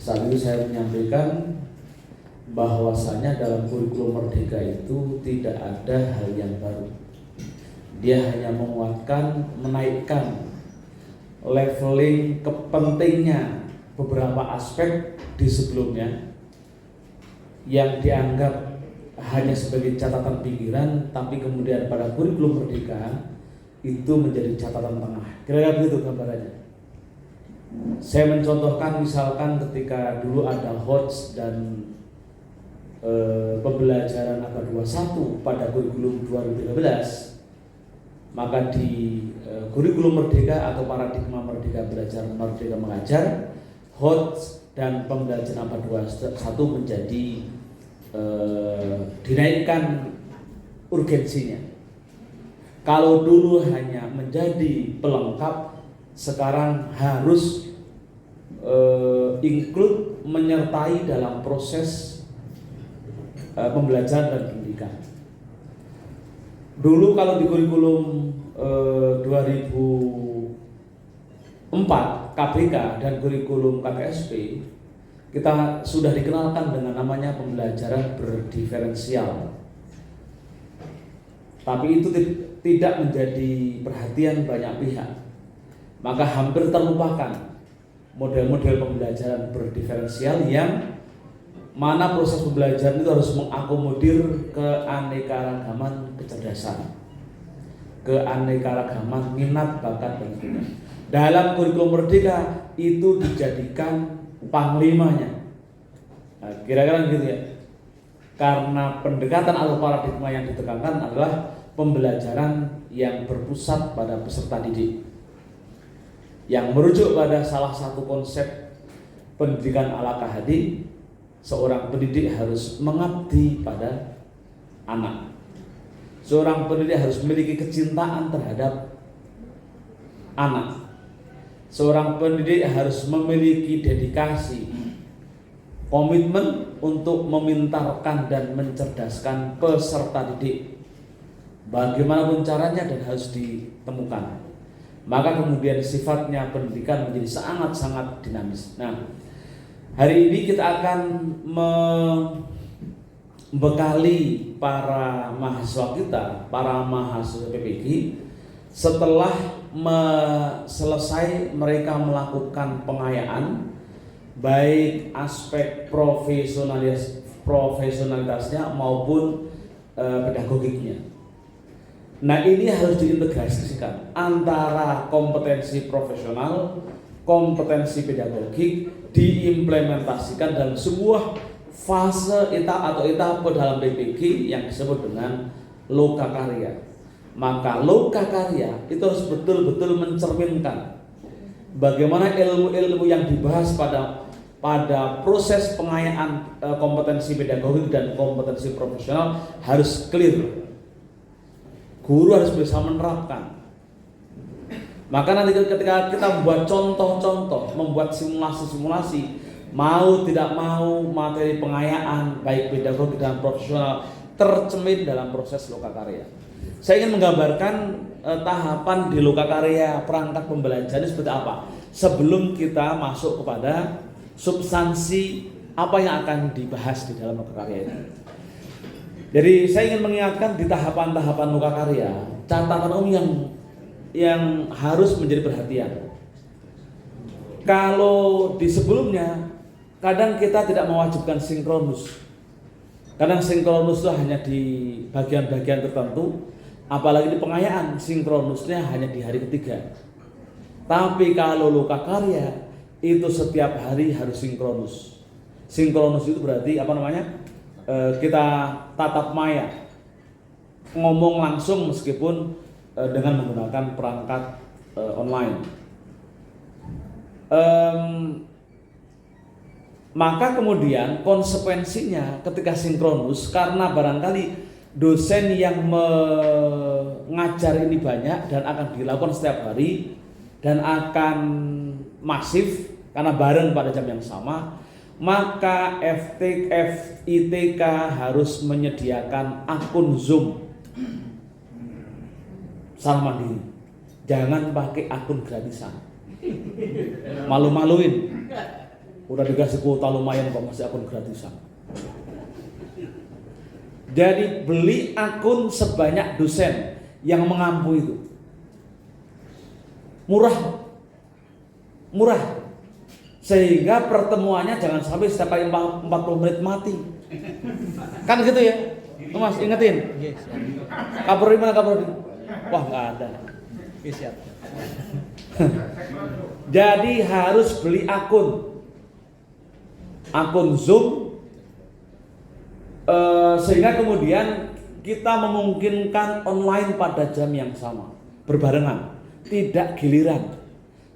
Saat itu saya menyampaikan bahwasanya dalam kurikulum Merdeka itu tidak ada hal yang baru. Dia hanya menguatkan, menaikkan leveling kepentingnya beberapa aspek di sebelumnya yang dianggap hanya sebagai catatan pikiran, tapi kemudian pada kurikulum Merdeka itu menjadi catatan tengah. Kira-kira begitu gambarannya. Saya mencontohkan misalkan ketika dulu ada HOTS dan pembelajaran abad 21 pada kurikulum 2013, maka di kurikulum Merdeka atau paradigma Merdeka Belajar Merdeka Mengajar, HOTS dan pembelajaran abad 21 menjadi dinaikkan urgensinya. Kalau dulu hanya menjadi pelengkap, sekarang harus include, menyertai dalam proses pembelajaran dan pendidikan. Dulu kalau di kurikulum 2004 KBK dan kurikulum KTSP, kita sudah dikenalkan dengan namanya pembelajaran berdiferensial. Tapi itu tidak menjadi perhatian banyak pihak. Maka hampir terlupakan model-model pembelajaran berdiferensial yang mana proses pembelajaran itu harus mengakomodir keanekaragaman kecerdasan, keanekaragaman minat, bakat, dan sebagainya. Dalam kurikulum Merdeka itu dijadikan panglimanya. Nah, kira-kira gitu ya. Karena pendekatan atau paradigma yang ditekankan adalah pembelajaran yang berpusat pada peserta didik, yang merujuk pada salah satu konsep pendidikan ala Kahadi. Seorang pendidik harus mengabdi pada anak. Seorang pendidik harus memiliki kecintaan terhadap anak. Seorang pendidik harus memiliki dedikasi, komitmen untuk memintarkan dan mencerdaskan peserta didik. Bagaimanapun caranya dan harus ditemukan. Maka kemudian sifatnya pendidikan menjadi sangat-sangat dinamis. Nah, hari ini kita akan membekali para mahasiswa kita, para mahasiswa PPG, setelah selesai mereka melakukan pengayaan, baik aspek profesionalitasnya maupun pedagogiknya. Nah, ini harus diintegrasikan antara kompetensi profesional, kompetensi pedagogik, diimplementasikan dalam sebuah fase atau etape dalam PPG yang disebut dengan lokakarya. Maka lokakarya itu harus betul-betul mencerminkan bagaimana ilmu-ilmu yang dibahas pada proses pengayaan kompetensi pedagogik dan kompetensi profesional harus clear. Guru harus bisa menerapkan. Maka nanti ketika kita membuat contoh-contoh, membuat simulasi-simulasi, mau tidak mau materi pengayaan baik pedagogik dan profesional tercermin dalam proses lokakarya. Saya ingin menggambarkan tahapan di lokakarya perangkat pembelajaran seperti apa sebelum kita masuk kepada substansi apa yang akan dibahas di dalam lokakarya ini. Jadi saya ingin mengingatkan di tahapan-tahapan lokakarya, catatan umum yang harus menjadi perhatian. Kalau di sebelumnya kadang kita tidak mewajibkan sinkronus. Kadang sinkronus itu hanya di bagian-bagian tertentu, apalagi di pengayaan sinkronusnya hanya di hari ketiga. Tapi kalau lokakarya itu setiap hari harus sinkronus. Sinkronus itu berarti apa namanya? Kita tatap maya, ngomong langsung meskipun dengan menggunakan perangkat online. Maka kemudian konsekuensinya ketika sinkronus, karena barangkali dosen yang mengajar ini banyak dan akan dilakukan setiap hari dan akan masif karena bareng pada jam yang sama, maka FITK harus menyediakan akun Zoom secara mandiri. Jangan pakai akun gratisan, malu-maluin. Udah dikasih kuota lumayan kok masih akun gratisan. Jadi beli akun sebanyak dosen yang mengampu itu. Murah. Sehingga pertemuannya jangan sampai setiap kali 40 menit mati. Kan gitu ya? Mas, ingetin. Kapolri mana Kapolri? Wah, nggak ada. Siap. Jadi harus beli akun Zoom, sehingga kemudian kita memungkinkan online pada jam yang sama, berbarengan, tidak giliran.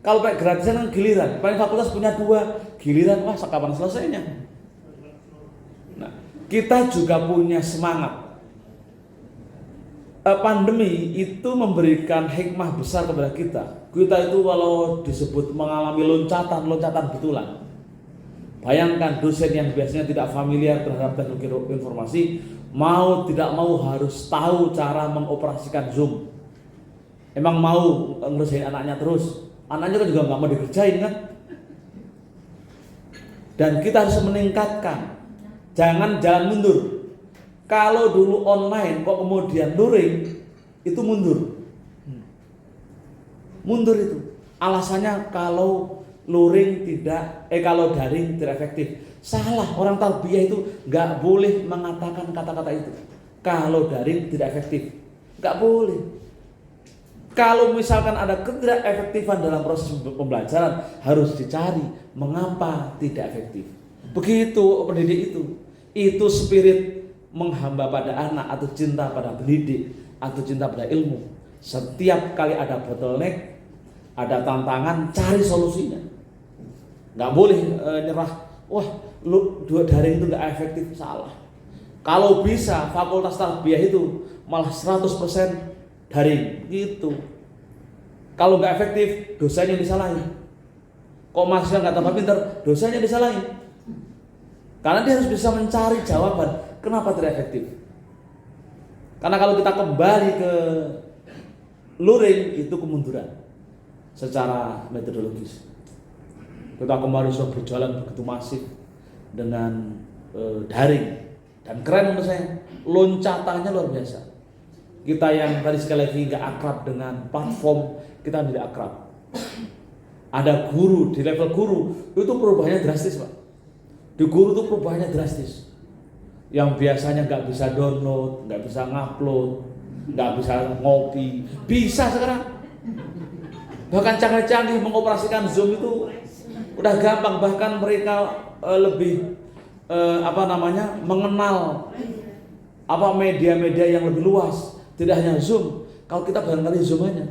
Kalau pakai gratisan kan giliran, paling fakultas punya 2, giliran, wah kapan selesainya? Nah, kita juga punya semangat. Pandemi itu memberikan hikmah besar kepada kita. Kita itu kalau disebut mengalami loncatan betulan. Bayangkan dosen yang biasanya tidak familiar terhadap teknologi informasi, mau tidak mau harus tahu cara mengoperasikan Zoom. Emang mau ngerjain anaknya terus? Anaknya kan juga nggak mau dikerjain kan? Dan kita harus meningkatkan, jangan jalan mundur. Kalau dulu online kok kemudian luring, itu mundur. Mundur itu. Alasannya kalau luring kalau daring tidak efektif. Salah, orang tarbiyah itu nggak boleh mengatakan kata-kata itu. Kalau daring tidak efektif, nggak boleh. Kalau misalkan ada ketidakefektifan dalam proses pembelajaran, harus dicari mengapa tidak efektif. Begitu pendidik itu spirit menghamba pada anak atau cinta pada pendidik atau cinta pada ilmu. Setiap kali ada bottleneck, ada tantangan, cari solusinya. Nggak boleh nyerah. Wah, daring itu nggak efektif, salah. Kalau bisa fakultas tarbiyah itu malah 100% daring gitu. Kalau nggak efektif, dosanya disalahin. Kok mahasiswa nggak tambah pintar, dosanya disalahin. Karena dia harus bisa mencari jawaban kenapa tidak efektif. Karena kalau kita kembali ke luring, itu kemunduran secara metodologis. Kita kemarin sudah berjalan begitu masif dengan daring, dan keren menurut saya, loncatannya luar biasa. Kita yang tadi sekali lagi nggak akrab dengan platform, kita tidak akrab. Ada guru, di level guru itu perubahannya drastis Pak. Di guru itu perubahannya drastis. Yang biasanya nggak bisa download, nggak bisa ngupload, nggak bisa ngopi, bisa sekarang. Bahkan canggih-canggih mengoperasikan Zoom itu udah gampang. Bahkan mereka lebih mengenal media-media yang lebih luas. Tidak hanya Zoom. Kalau kita barangkali Zoom aja,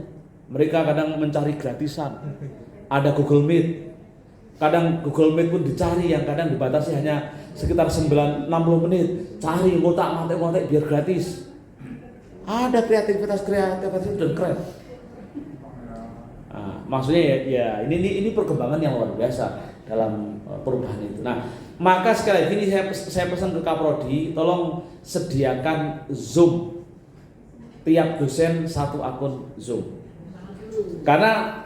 mereka kadang mencari gratisan. Ada Google Meet. Kadang Google Meet pun dicari yang kadang dibatasi hanya sekitar 60 menit. Cari ngotak-ngotak biar gratis. Ada kreativitas dan keren. Nah, maksudnya ya ini perkembangan yang luar biasa dalam perubahan itu. Nah, maka sekali lagi ini saya pesan ke Kaprodi, tolong sediakan Zoom. Tiap dosen 1 akun Zoom. Karena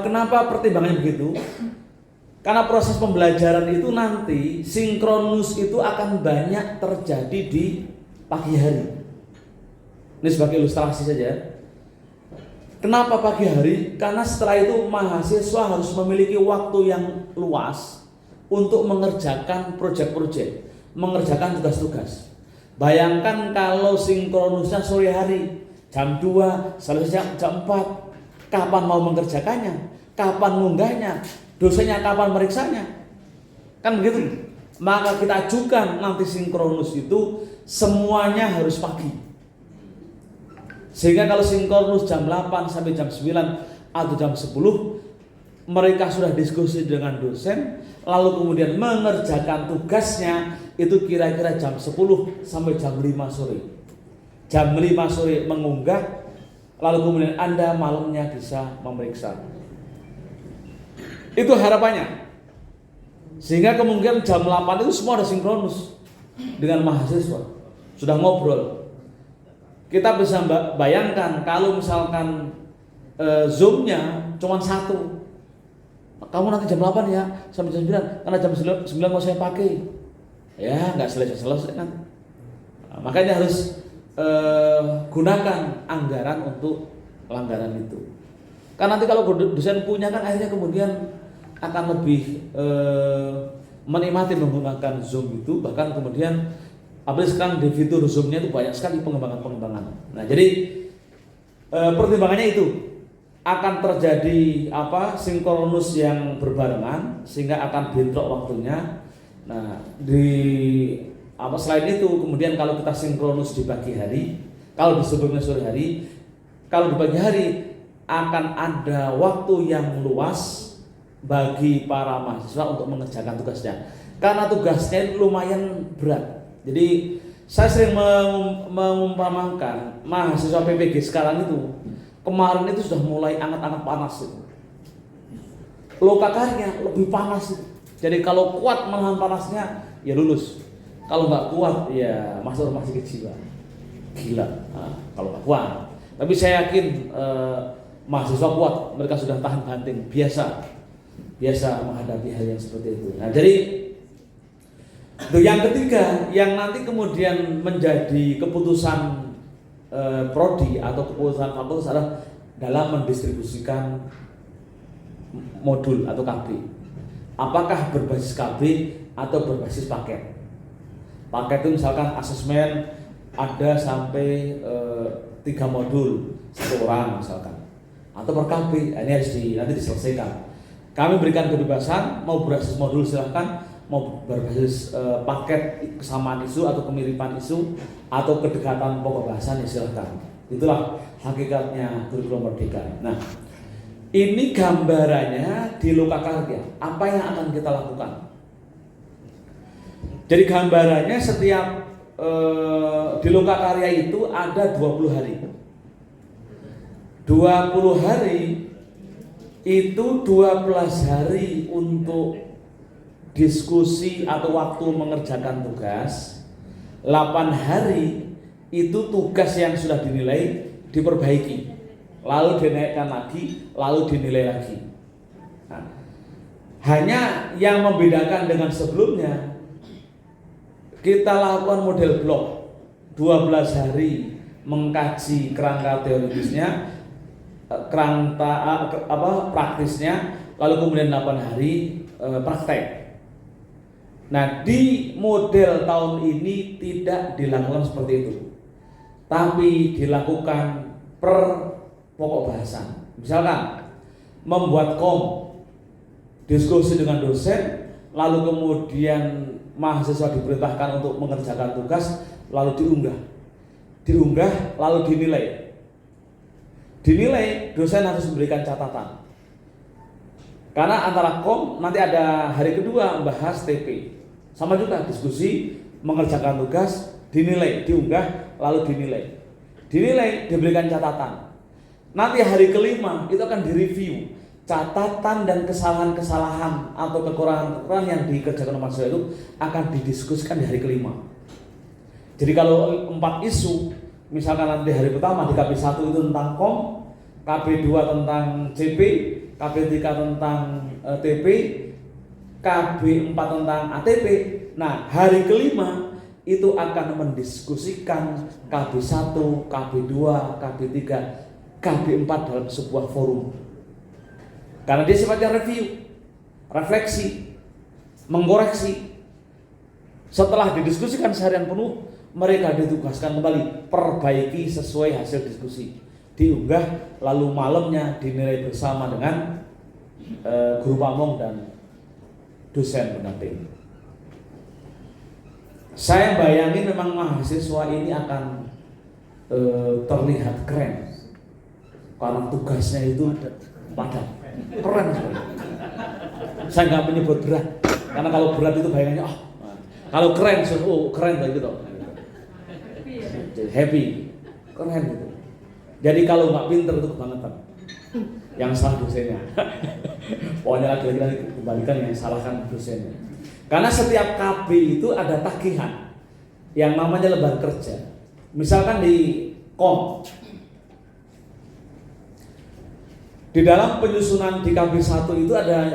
kenapa pertimbangannya begitu? Karena proses pembelajaran itu nanti sinkronus itu akan banyak terjadi di pagi hari. Ini sebagai ilustrasi saja. Kenapa pagi hari? Karena setelah itu mahasiswa harus memiliki waktu yang luas untuk mengerjakan proyek-proyek, mengerjakan tugas-tugas. Bayangkan kalau sinkronusnya sore hari, jam 2, selesai jam 4. Kapan mau mengerjakannya? Kapan munggahnya? Dosennya kapan meriksanya? Kan begitu. Maka kita ajukan nanti sinkronus itu semuanya harus pagi. Sehingga kalau sinkronus jam 8 sampai jam 9 atau jam 10, mereka sudah diskusi dengan dosen, lalu kemudian mengerjakan tugasnya itu kira-kira jam 10 sampai jam 5 sore. Jam 5 sore mengunggah, lalu kemudian Anda malamnya bisa memeriksa. Itu harapannya. Sehingga kemungkinan jam 8 itu semua ada sinkronus dengan mahasiswa. Sudah ngobrol. Kita bisa bayangkan kalau misalkan Zoom-nya cuma 1. kamu nanti jam 8 ya sampai jam 9, karena jam 9 mau saya pakai. Ya nggak selesai nanti. Nah, makanya harus gunakan anggaran untuk pelanggaran itu. Karena nanti kalau dosen punya kan akhirnya kemudian akan lebih menikmati menggunakan Zoom itu, bahkan kemudian apalagi sekarang di fitur Zoom-nya itu banyak sekali pengembangan. Nah, jadi pertimbangannya itu akan terjadi sinkronus yang berbarengan sehingga akan bentrok waktunya. Nah, selain itu kemudian kalau kita sinkronus di pagi hari, kalau di sebelumnya sore hari, kalau di pagi hari akan ada waktu yang luas bagi para mahasiswa untuk mengerjakan tugasnya, karena tugasnya lumayan berat. Jadi saya sering mengumpamakan mahasiswa PPG sekarang itu kemarin itu sudah mulai anget-anget panas itu. Lokakarnya lebih panas itu. Jadi kalau kuat menahan panasnya ya lulus. Kalau nggak kuat ya masuk rumah sakit jiwa. Gila. Nah, kalau nggak kuat. Tapi saya yakin mahasiswa kuat, mereka sudah tahan banting, biasa menghadapi hal yang seperti itu. Nah, jadi yang ketiga yang nanti kemudian menjadi keputusan prodi atau keputusan fakultas adalah dalam mendistribusikan modul atau KB. Apakah berbasis KB atau berbasis paket? Paket itu misalkan asesmen ada sampai 3 modul 1 orang misalkan, atau per KB, ini harus nanti diselesaikan. Kami berikan kebebasan, mau berbasis modul silahkan, mau berbasis paket kesamaan isu atau kemiripan isu atau kedekatan pokok bahasan ya silahkan. Itulah hakikatnya kurikulum merdeka. Nah, ini gambarannya di Lokakarya. Apa yang akan kita lakukan? Jadi gambarannya setiap di Lokakarya itu ada 20 hari. 20 hari itu 12 hari untuk diskusi atau waktu mengerjakan tugas. 8 hari itu tugas yang sudah dinilai diperbaiki, lalu dinaikkan lagi, lalu dinilai lagi. Nah, hanya yang membedakan dengan sebelumnya, kita lakukan model blok. 12 hari mengkaji kerangka teoritisnya, praktisnya, lalu kemudian 8 hari praktek. Nah, di model tahun ini tidak dilakukan seperti itu, tapi dilakukan per pokok bahasan. Misalkan membuat diskusi dengan dosen, lalu kemudian mahasiswa diperintahkan untuk mengerjakan tugas, lalu diunggah, lalu dinilai, dosen harus memberikan catatan. Karena antara nanti ada hari kedua membahas TP, sama juga diskusi, mengerjakan tugas, diunggah, lalu dinilai, diberikan catatan. Nanti hari kelima itu akan direview, catatan dan kesalahan-kesalahan atau kekurangan-kekurangan yang dikerjakan mahasiswa itu akan didiskusikan di hari kelima. Jadi kalau 4 isu, misalkan nanti hari pertama di KB1 itu tentang KB2 tentang CP, KB3 tentang TP, KB4 tentang ATP. Nah, hari kelima itu akan mendiskusikan KB1, KB2, KB3, KB4 dalam sebuah forum. Karena dia sifatnya review, refleksi, mengkoreksi. Setelah didiskusikan seharian penuh, mereka ditugaskan kembali perbaiki sesuai hasil diskusi, diunggah, lalu malamnya dinilai bersama dengan guru pamong dan dosen pendamping. Saya bayangin memang mahasiswa ini akan terlihat keren karena tugasnya itu padat, keren sekali. Saya nggak menyebut berat, karena kalau berat itu bayangannya kalau keren, keren gitu. Happy, keren gitu. Jadi kalau nggak pinter itu kebangetan. Yang salah dosennya. Pokoknya lagi-lagi kembalikan yang salahkan dosennya. Karena setiap KB itu ada tagihan yang namanya lembar kerja. Misalkan di Di dalam penyusunan di KB 1 itu ada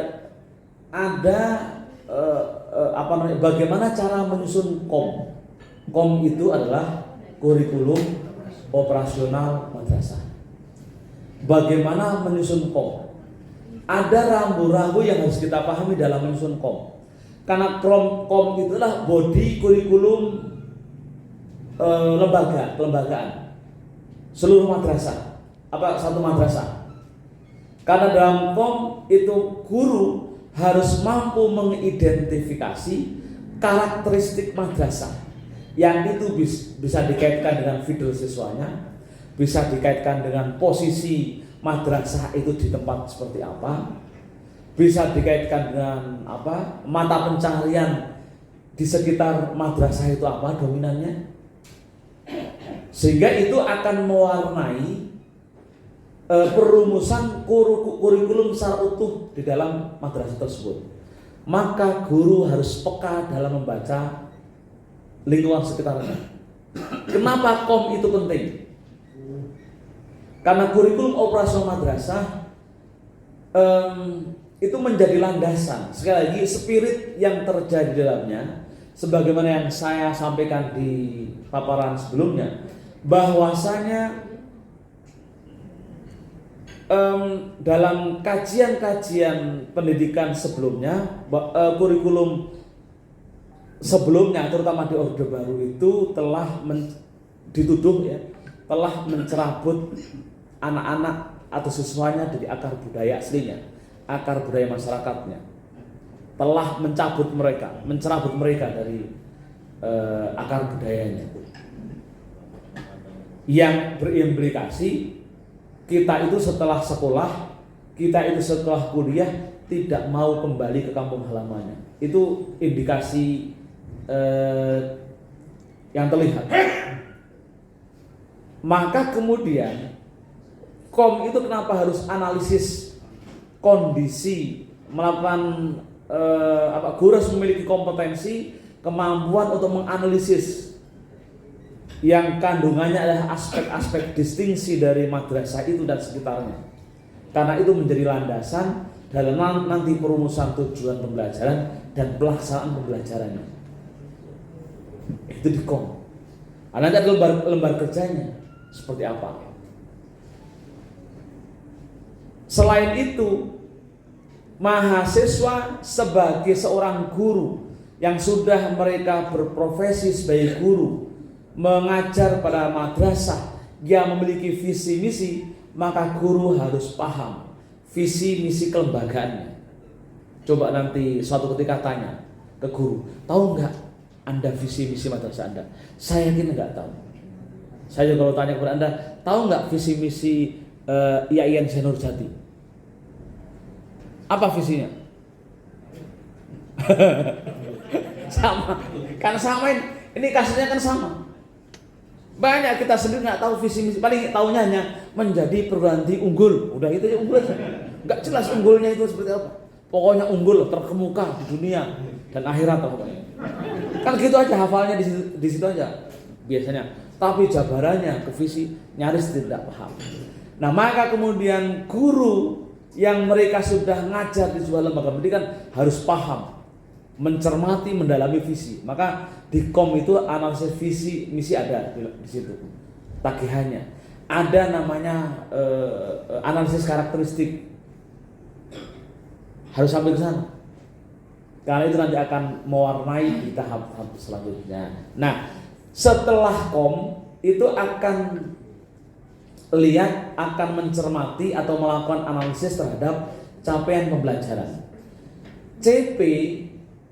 bagaimana cara menyusun KOM. KOM itu adalah kurikulum operasional madrasah. Bagaimana menyusun KOM? Ada rambu-rambu yang harus kita pahami dalam menyusun KOM. Karena KOM itulah body kurikulum kelembagaan seluruh madrasah, satu madrasah. Karena dalam KOM itu guru harus mampu mengidentifikasi karakteristik madrasah yang itu bisa dikaitkan dengan fidel siswanya, bisa dikaitkan dengan posisi madrasah itu di tempat seperti apa, bisa dikaitkan dengan mata pencaharian di sekitar madrasah itu apa dominannya, sehingga itu akan mewarnai perumusan kurikulum secara utuh di dalam madrasah tersebut. Maka guru harus peka dalam membaca lingkungan sekitarnya. Kenapa KOM itu penting? Karena kurikulum operasional madrasah itu menjadi landasan. Sekali lagi, spirit yang terjadi di dalamnya, sebagaimana yang saya sampaikan di paparan sebelumnya, bahwasanya dalam kajian-kajian pendidikan sebelumnya, kurikulum sebelumnya, terutama di Orde Baru itu telah dituduh telah mencerabut anak-anak atau siswanya dari akar budaya aslinya, akar budaya masyarakatnya, telah mencerabut mereka dari akar budayanya, yang berimplikasi kita itu setelah sekolah, kita itu setelah kuliah tidak mau kembali ke kampung halamannya. Itu indikasi yang terlihat. Maka kemudian KOM itu kenapa harus analisis kondisi, melakukan guru harus memiliki kompetensi, kemampuan untuk menganalisis yang kandungannya adalah aspek-aspek distingsi dari madrasah itu dan sekitarnya. Karena itu menjadi landasan dalam nanti perumusan tujuan pembelajaran dan pelaksanaan pembelajarannya. Itu di KOM. Nanti ada lembar kerjanya seperti apa. Selain itu, mahasiswa sebagai seorang guru yang sudah mereka berprofesi sebagai guru, mengajar pada madrasah yang memiliki visi misi, maka guru harus paham visi misi kelembagaannya. Coba nanti suatu ketika tanya ke guru, tahu nggak Anda visi misi madrasah Anda? Saya yakin nggak tahu. Saya juga kalau tanya kepada Anda, tahu nggak visi misi IAIN Zainur Jati? Apa visinya? Sama, kan sama ini kasusnya kan sama. Banyak kita sendiri nggak tahu visi misi, paling tahunya hanya menjadi perguruan tinggi unggul, udah itu ya unggul, nggak jelas unggulnya itu seperti apa. Pokoknya unggul, terkemuka di dunia dan akhirat pokoknya. Kan gitu aja hafalnya di situ aja biasanya. Tapi jabarannya ke visi nyaris tidak paham. Nah maka kemudian guru yang mereka sudah ngajar di sebuah lembaga pendidikan harus paham, mencermati, mendalami visi. Maka di KOM itu analisis visi misi ada di situ, tagihannya ada, namanya analisis karakteristik, harus sampai ke sana karena itu nanti akan mewarnai di tahap-tahap selanjutnya. Nah setelah KOM itu akan mencermati atau melakukan analisis terhadap capaian pembelajaran. CP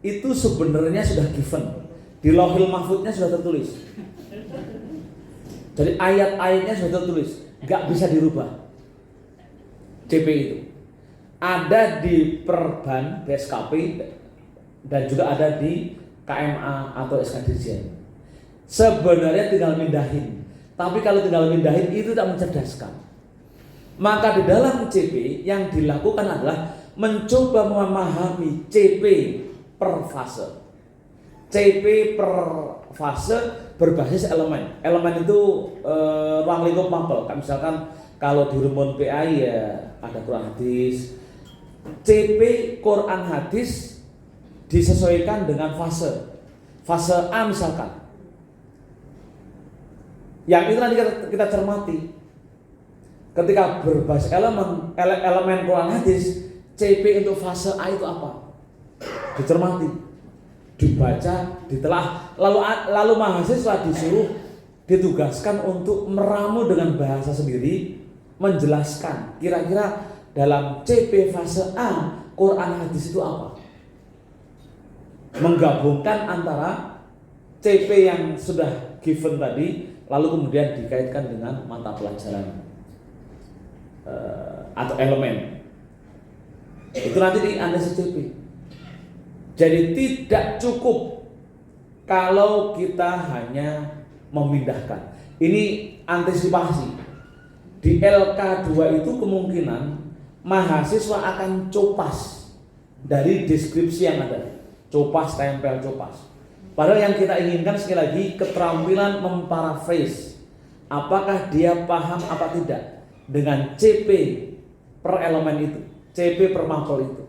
itu sebenarnya sudah given, di Lauhil Mahfudnya sudah tertulis. Jadi ayat-ayatnya sudah tertulis, nggak bisa dirubah. CP itu ada di Perban BSKP dan juga ada di KMA atau SK Dirjen. Sebenarnya tinggal mindahin, tapi kalau tinggal mindahin itu tidak mencerdaskan. Maka di dalam CP yang dilakukan adalah mencoba memahami CP per fase. CP per fase berbasis elemen. Elemen itu ruang lingkup mapel. Misalkan Kalau di rumun PAI ya ada Quran hadis. CP Quran hadis disesuaikan dengan fase. Fase A misalkan. Yang itu nanti kita cermati. Ketika berbasis elemen Quran hadis, CP untuk fase A itu apa? Dicermati, dibaca, ditelah. Lalu mahasiswa disuruh ditugaskan untuk meramu dengan bahasa sendiri, menjelaskan kira-kira dalam CP fase A Quran hadis itu apa. Menggabungkan antara CP yang sudah given tadi, lalu kemudian dikaitkan dengan mata pelajaran atau elemen. Itu nanti di analisis CP. Jadi tidak cukup kalau kita hanya memindahkan. Ini antisipasi. Di LK2 itu kemungkinan mahasiswa akan copas dari deskripsi yang ada. Copas, tempel, copas. Padahal yang kita inginkan sekali lagi keterampilan memparaphrase. Apakah dia paham apa tidak dengan CP per elemen itu, CP per mapel itu.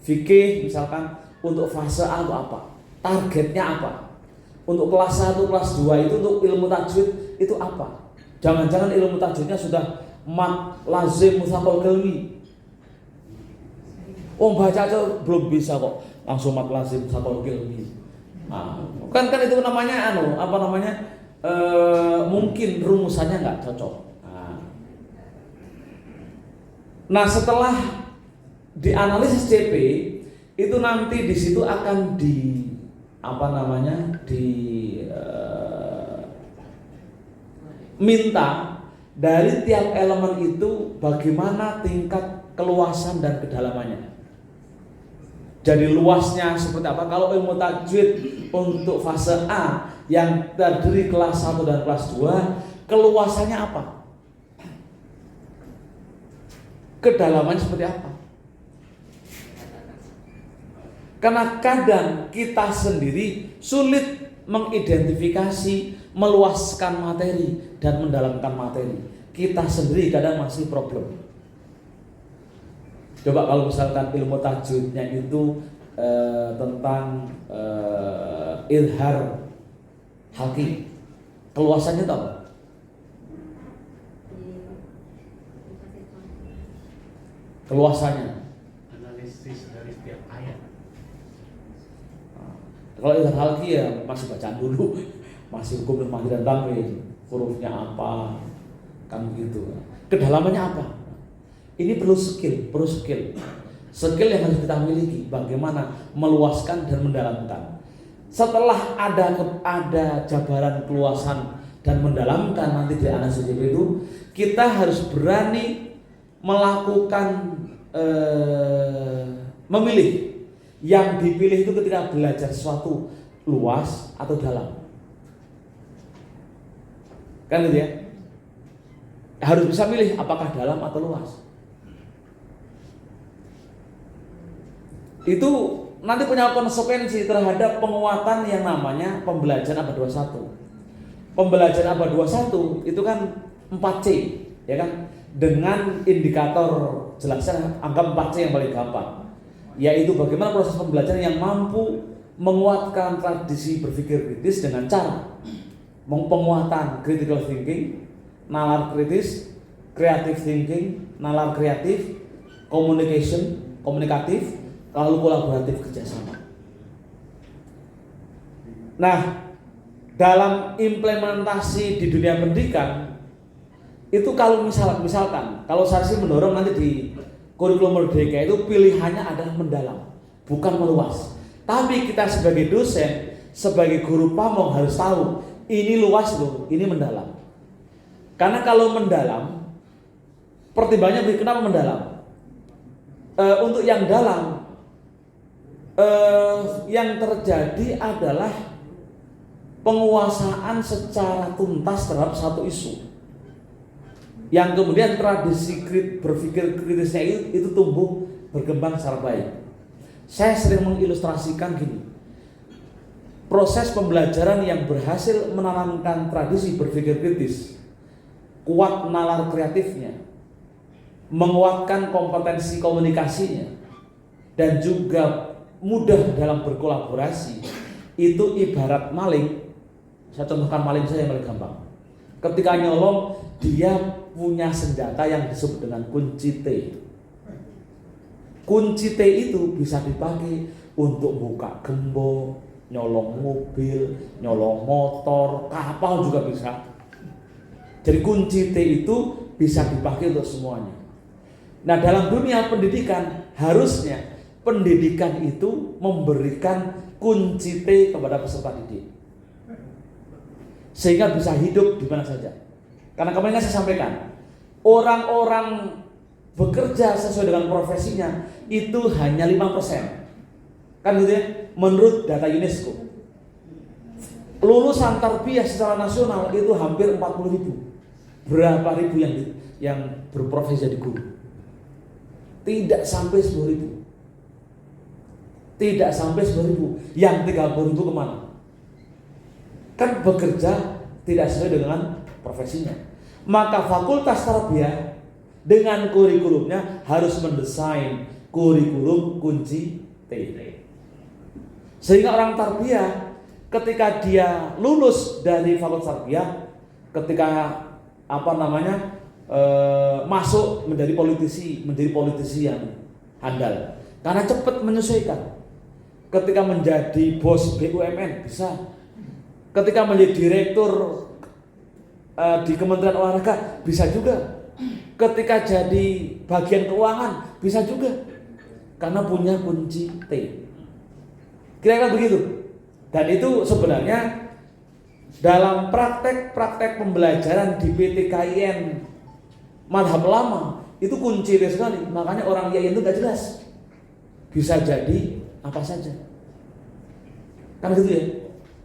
Fikih misalkan untuk fase A itu apa? Targetnya apa? Untuk kelas 1, kelas 2 itu untuk ilmu tajwid itu apa? Jangan-jangan ilmu tajwidnya sudah mat, lazim, mutsaqal qalbi. Baca aja belum bisa kok, langsung mat, lazim, mutsaqal qalbi. Kan itu namanya mungkin rumusannya nggak cocok. Nah, setelah dianalisis CP itu nanti di situ akan minta dari tiap elemen itu bagaimana tingkat keluasan dan kedalamannya. Jadi luasnya seperti apa? Kalau ilmu tajwid untuk fase A yang terdiri kelas 1 dan kelas 2, keluasannya apa? Kedalamannya seperti apa? Karena kadang kita sendiri sulit mengidentifikasi, meluaskan materi dan mendalamkan materi. Kita sendiri kadang masih problem. Coba kalau misalkan ilmu tajwidnya itu tentang ilhar halki, keluasannya itu apa? Keluasannya analisis dari setiap ayat. Kalau ilhar halki ya masih bacaan dulu, masih hukum dan dan tamyiz, hurufnya apa, kan gitu. Kedalamannya apa? Ini perlu skill yang harus kita miliki. Bagaimana meluaskan dan mendalamkan. Setelah ada jabaran keluasan dan mendalamkan nanti di analisis itu, kita harus berani melakukan memilih. Yang dipilih itu ketika belajar sesuatu luas atau dalam. Kan gitu ya? Harus bisa milih apakah dalam atau luas. Itu nanti punya konsekuensi terhadap penguatan yang namanya pembelajaran abad 21. Pembelajaran abad 21 itu kan 4C, ya kan? Dengan indikator jelasnya angka 4C yang paling gampang. Yaitu bagaimana proses pembelajaran yang mampu menguatkan tradisi berpikir kritis dengan cara penguatan critical thinking, nalar kritis, creative thinking, nalar kreatif, komunikatif, lalu kolaboratif kerjasama. Nah, dalam implementasi di dunia pendidikan itu kalau misalkan kalau saya sih mendorong nanti di kurikulum merdeka itu pilihannya adalah mendalam, bukan meluas. Tapi kita sebagai dosen, sebagai guru pamong harus tahu ini luas loh, ini mendalam. Karena kalau mendalam, pertimbangannya kenapa mendalam? Untuk yang dalam, yang terjadi adalah penguasaan secara tuntas terhadap satu isu, yang kemudian tradisi berpikir kritisnya itu tumbuh berkembang secara baik. Saya sering mengilustrasikan gini, proses pembelajaran yang berhasil menanamkan tradisi berpikir kritis kuat nalar kreatifnya, menguatkan kompetensi komunikasinya, dan juga mudah dalam berkolaborasi, itu ibarat maling. Saya contohkan maling saya yang paling gampang. Ketika nyolong, dia punya senjata yang disebut dengan kunci T. Kunci T itu bisa dipakai untuk buka gembok, nyolong mobil, nyolong motor, kapal juga bisa. Jadi kunci T itu bisa dipakai untuk semuanya. Nah, dalam dunia pendidikan, harusnya pendidikan itu memberikan kunci T kepada peserta didik, sehingga bisa hidup di mana saja. Karena kemarin saya sampaikan, orang-orang bekerja sesuai dengan profesinya itu hanya 5%. Kan gitu ya, menurut data UNESCO. Lulusan tarbiyah secara nasional itu hampir 40.000. Berapa ribu yang berprofesi jadi guru? Tidak sampai 10.000. Tidak sampai 10.000. Yang 30.000 kemana? Kan bekerja tidak sesuai dengan profesinya. Maka fakultas tarbiyah dengan kurikulumnya harus mendesain kurikulum kunci T. Sehingga orang tarbiyah ketika dia lulus dari fakultas tarbiyah, ketika masuk menjadi politisi yang handal, karena cepat menyesuaikan. Ketika menjadi bos BUMN bisa, ketika menjadi direktur di Kementerian Olahraga bisa juga, ketika jadi bagian keuangan bisa juga, karena punya kunci T. Kira-kira begitu. Dan itu sebenarnya dalam praktek pembelajaran di PTKIN madhab lama itu kunci T sekali. Makanya orang IAIN itu gak jelas, bisa jadi apa saja. Kan gitu ya.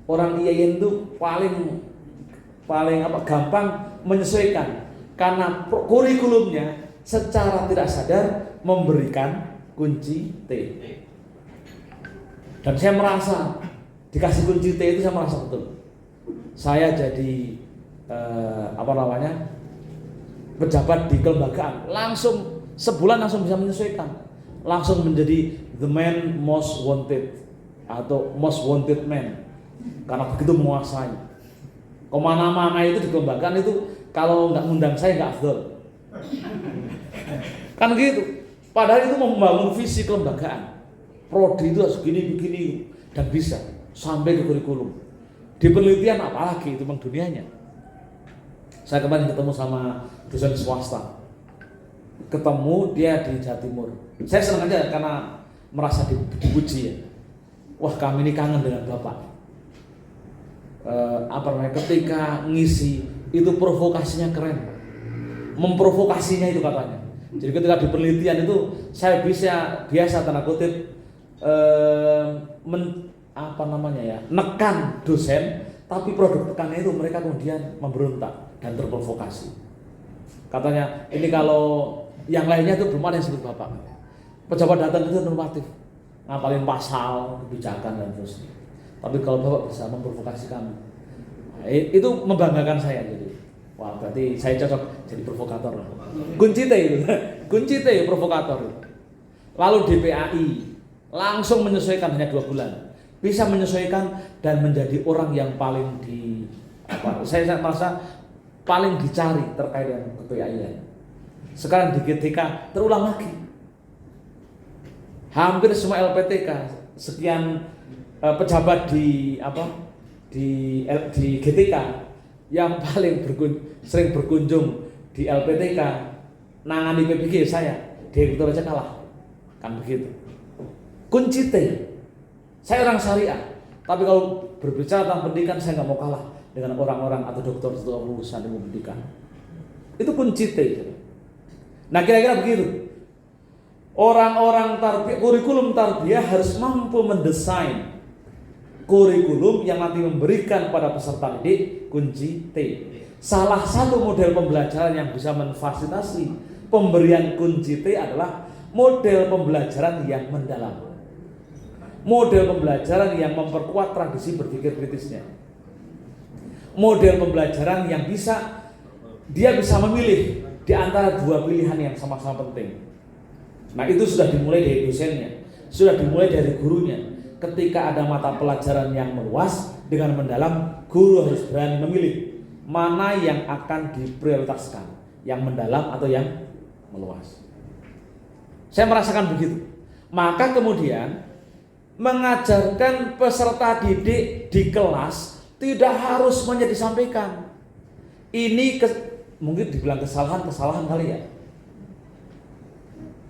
Orang IAIN itu paling gampang menyesuaikan, karena kurikulumnya secara tidak sadar memberikan kunci T. Dan saya merasa dikasih kunci T itu, saya merasa betul. Saya jadi pejabat di kelembagaan, langsung sebulan langsung bisa menyesuaikan, langsung menjadi the man most wanted atau most wanted man, karena begitu menguasai. Kemana-mana itu di kelembagaan itu, kalau nggak ngundang saya nggak afdol. Kan gitu. Padahal itu membangun visi kelembagaan. Prodi itu harus begini dan bisa sampai ke kurikulum. Di penelitian apalagi itu memang dunianya. Saya kemarin ketemu sama dosen swasta. Ketemu dia di Jawa Timur. Saya senang aja karena merasa dipuji ya. Wah, kami ini kangen dengan Bapak. Ketika ngisi itu provokasinya keren. Memprovokasinya itu katanya. Jadi ketika di penelitian itu saya biasa tanda kutip nekan dosen, tapi produk tekannya itu mereka kemudian memberontak dan terprovokasi. Katanya ini kalau yang lainnya itu belum ada yang sebut Bapak. Pejabat datang itu normatif, ngapalin pasal, kebijakan dan terusnya. Tapi kalau Bapak bisa memprovokasi kami, itu membanggakan saya. Jadi wah, berarti saya cocok jadi provokator. Kunci T itu, kunci T provokator. Lalu DPAI langsung menyesuaikan hanya 2 bulan, bisa menyesuaikan dan menjadi orang yang paling saya merasa paling dicari terkait dengan DPAI. Sekarang di GTK terulang lagi. Hampir semua LPTK, sekian pejabat di GTK yang paling sering berkunjung di LPTK nangani PBG saya, direktur aja kalah. Kan begitu. Kunci T. Saya orang syariah, tapi kalau berbicara tentang pendidikan saya nggak mau kalah dengan orang-orang atau dokter atau lulusan ilmu pendidikan. Itu kunci T. Nah, kira-kira begitu. Orang-orang kurikulum tarbiyah harus mampu mendesain kurikulum yang nanti memberikan pada peserta didik kunci T. Salah satu model pembelajaran yang bisa memfasilitasi pemberian kunci T adalah model pembelajaran yang mendalam. Model pembelajaran yang memperkuat tradisi berpikir kritisnya. Model pembelajaran yang bisa dia bisa memilih di antara dua pilihan yang sama-sama penting. Nah, itu sudah dimulai dari dosennya, sudah dimulai dari gurunya. Ketika ada mata pelajaran yang meluas dengan mendalam, guru harus berani memilih mana yang akan diprioritaskan, yang mendalam atau yang meluas. Saya merasakan begitu. Maka kemudian mengajarkan peserta didik di kelas tidak harus semuanya disampaikan. Ini mungkin dibilang kesalahan kali ya.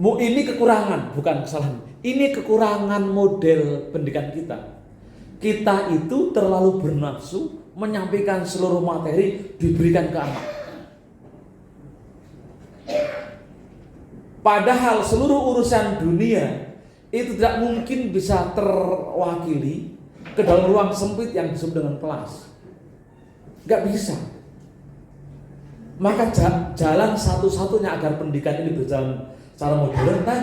Ini kekurangan, bukan kesalahan. Ini kekurangan model pendidikan kita. Kita itu terlalu bernafsu menyampaikan seluruh materi diberikan ke anak. Padahal seluruh urusan dunia itu tidak mungkin bisa terwakili ke dalam ruang sempit yang disebut dengan kelas. Gak bisa. Maka jalan satu-satunya agar pendidikan ini berjalan secara modern kan,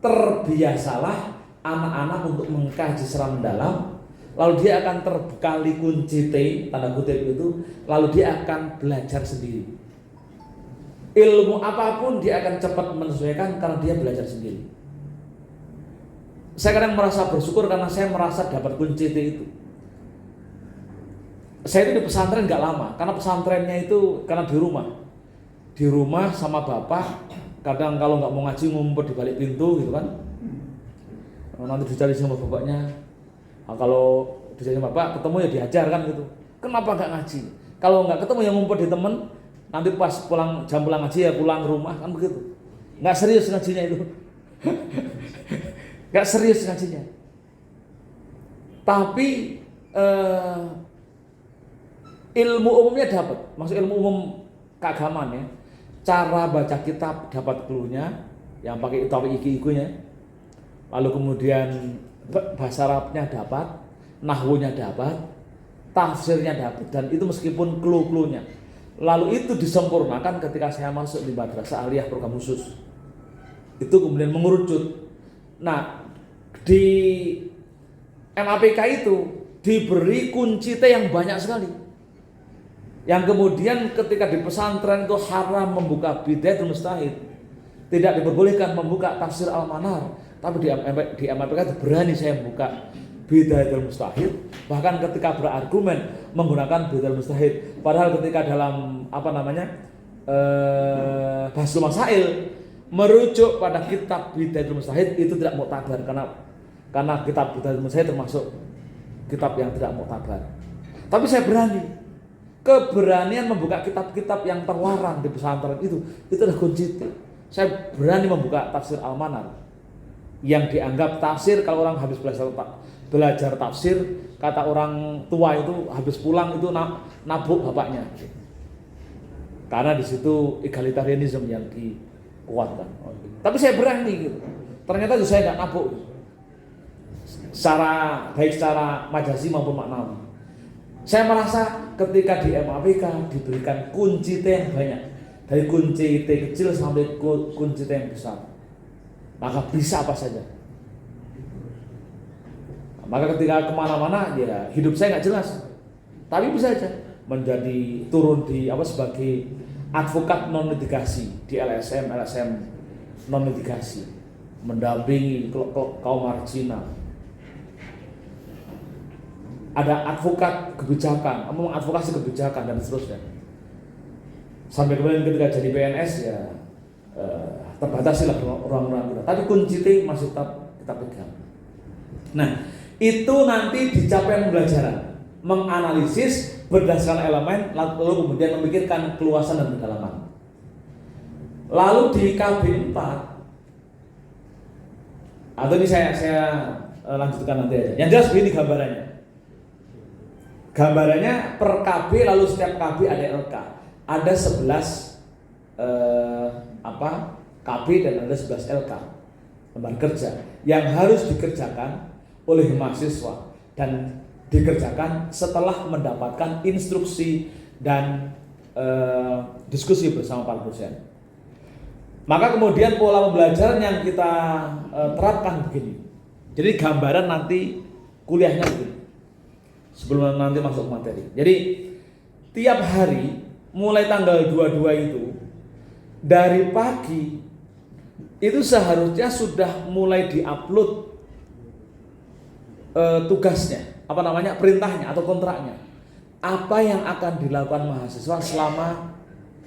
terbiasalah anak-anak untuk mengkaji secara mendalam, lalu dia akan terbekali kunci T, tanda kutip itu, lalu dia akan belajar sendiri. Ilmu apapun dia akan cepat menyesuaikan karena dia belajar sendiri. Saya kadang merasa bersyukur karena saya merasa dapat kunci T itu. Saya itu di pesantren gak lama, karena pesantrennya itu karena di rumah sama bapak. Kadang kalau nggak mau ngaji ngumpet di balik pintu gitu kan, nanti dicari sama bapaknya. Nah, kalau dicari sama bapak ketemu ya diajar kan gitu. Kenapa nggak ngaji? Kalau nggak ketemu yang ngumpet di temen, nanti pas jam pulang ngaji ya pulang rumah kan begitu. Nggak serius ngajinya itu, nggak serius ngajinya. Tapi ilmu umumnya dapat, maksud ilmu umum keagamaan ya. Cara baca kitab dapat clue-nya, yang pakai iki-ikunya. Lalu kemudian bahasa Arabnya dapat, nahwunya dapat, tafsirnya dapat, dan itu meskipun clue-cluenya. Lalu itu disempurnakan ketika saya masuk di Madrasah Aliyah program khusus. Itu kemudian mengerucut. Nah, di MAPK itu diberi kunci T yang banyak sekali. Yang kemudian ketika di pesantren itu haram membuka Bidayatul Mustahid, tidak diperbolehkan membuka tafsir Al-Manar, tapi di MAPK itu berani saya membuka Bidayatul Mustahid, bahkan ketika berargumen menggunakan Bidayatul Mustahid. Padahal ketika dalam Bahsul Masail merujuk pada kitab Bidayatul Mustahid itu tidak muktabar, karena kitab Bidayatul Mustahid termasuk kitab yang tidak muktabar. Tapi saya berani. Keberanian membuka kitab-kitab yang terlarang di pesantren itu adalah kunci. Saya berani membuka tafsir Al-Manar yang dianggap tafsir, kalau orang habis belajar tafsir, kata orang tua itu habis pulang itu nabuk bapaknya. Karena di situ egalitarianisme yang dikuatkan. Tapi saya berani gitu. Ternyata saya nggak nabuk. Baik secara majazi maupun maknawi. Saya merasa ketika di MAPK diberikan kunci T yang banyak, dari kunci T kecil sampai kunci T yang besar, maka bisa apa saja. Maka ketika kemana-mana ya hidup saya nggak jelas, tapi bisa aja menjadi turun sebagai advokat non litigasi di LSM non litigasi, mendampingi kaum marginal. Ada advokat kebijakan, mengadvokasi kebijakan dan seterusnya. Sampai kemudian ketika jadi PNS ya terbatasilah ruang-ruang kita. Tapi kunci T masih tetap kita pegang. Nah, itu nanti di capaian pembelajaran, menganalisis berdasarkan elemen, lalu kemudian memikirkan keluasan dan kedalaman. Lalu di KB 4, atau ini saya lanjutkan nanti aja. Yang jelas begini gambarannya. Gambarannya per KB, lalu setiap KB ada LK. Ada 11 KB dan ada 11 LK, lembar kerja, yang harus dikerjakan oleh mahasiswa dan dikerjakan setelah mendapatkan instruksi dan diskusi bersama para dosen. Maka kemudian pola pembelajaran yang kita terapkan begini. Jadi gambaran nanti kuliahnya begini. Sebelum nanti masuk materi. Jadi tiap hari mulai tanggal 22 itu dari pagi itu seharusnya sudah mulai diupload tugasnya, perintahnya atau kontraknya. Apa yang akan dilakukan mahasiswa selama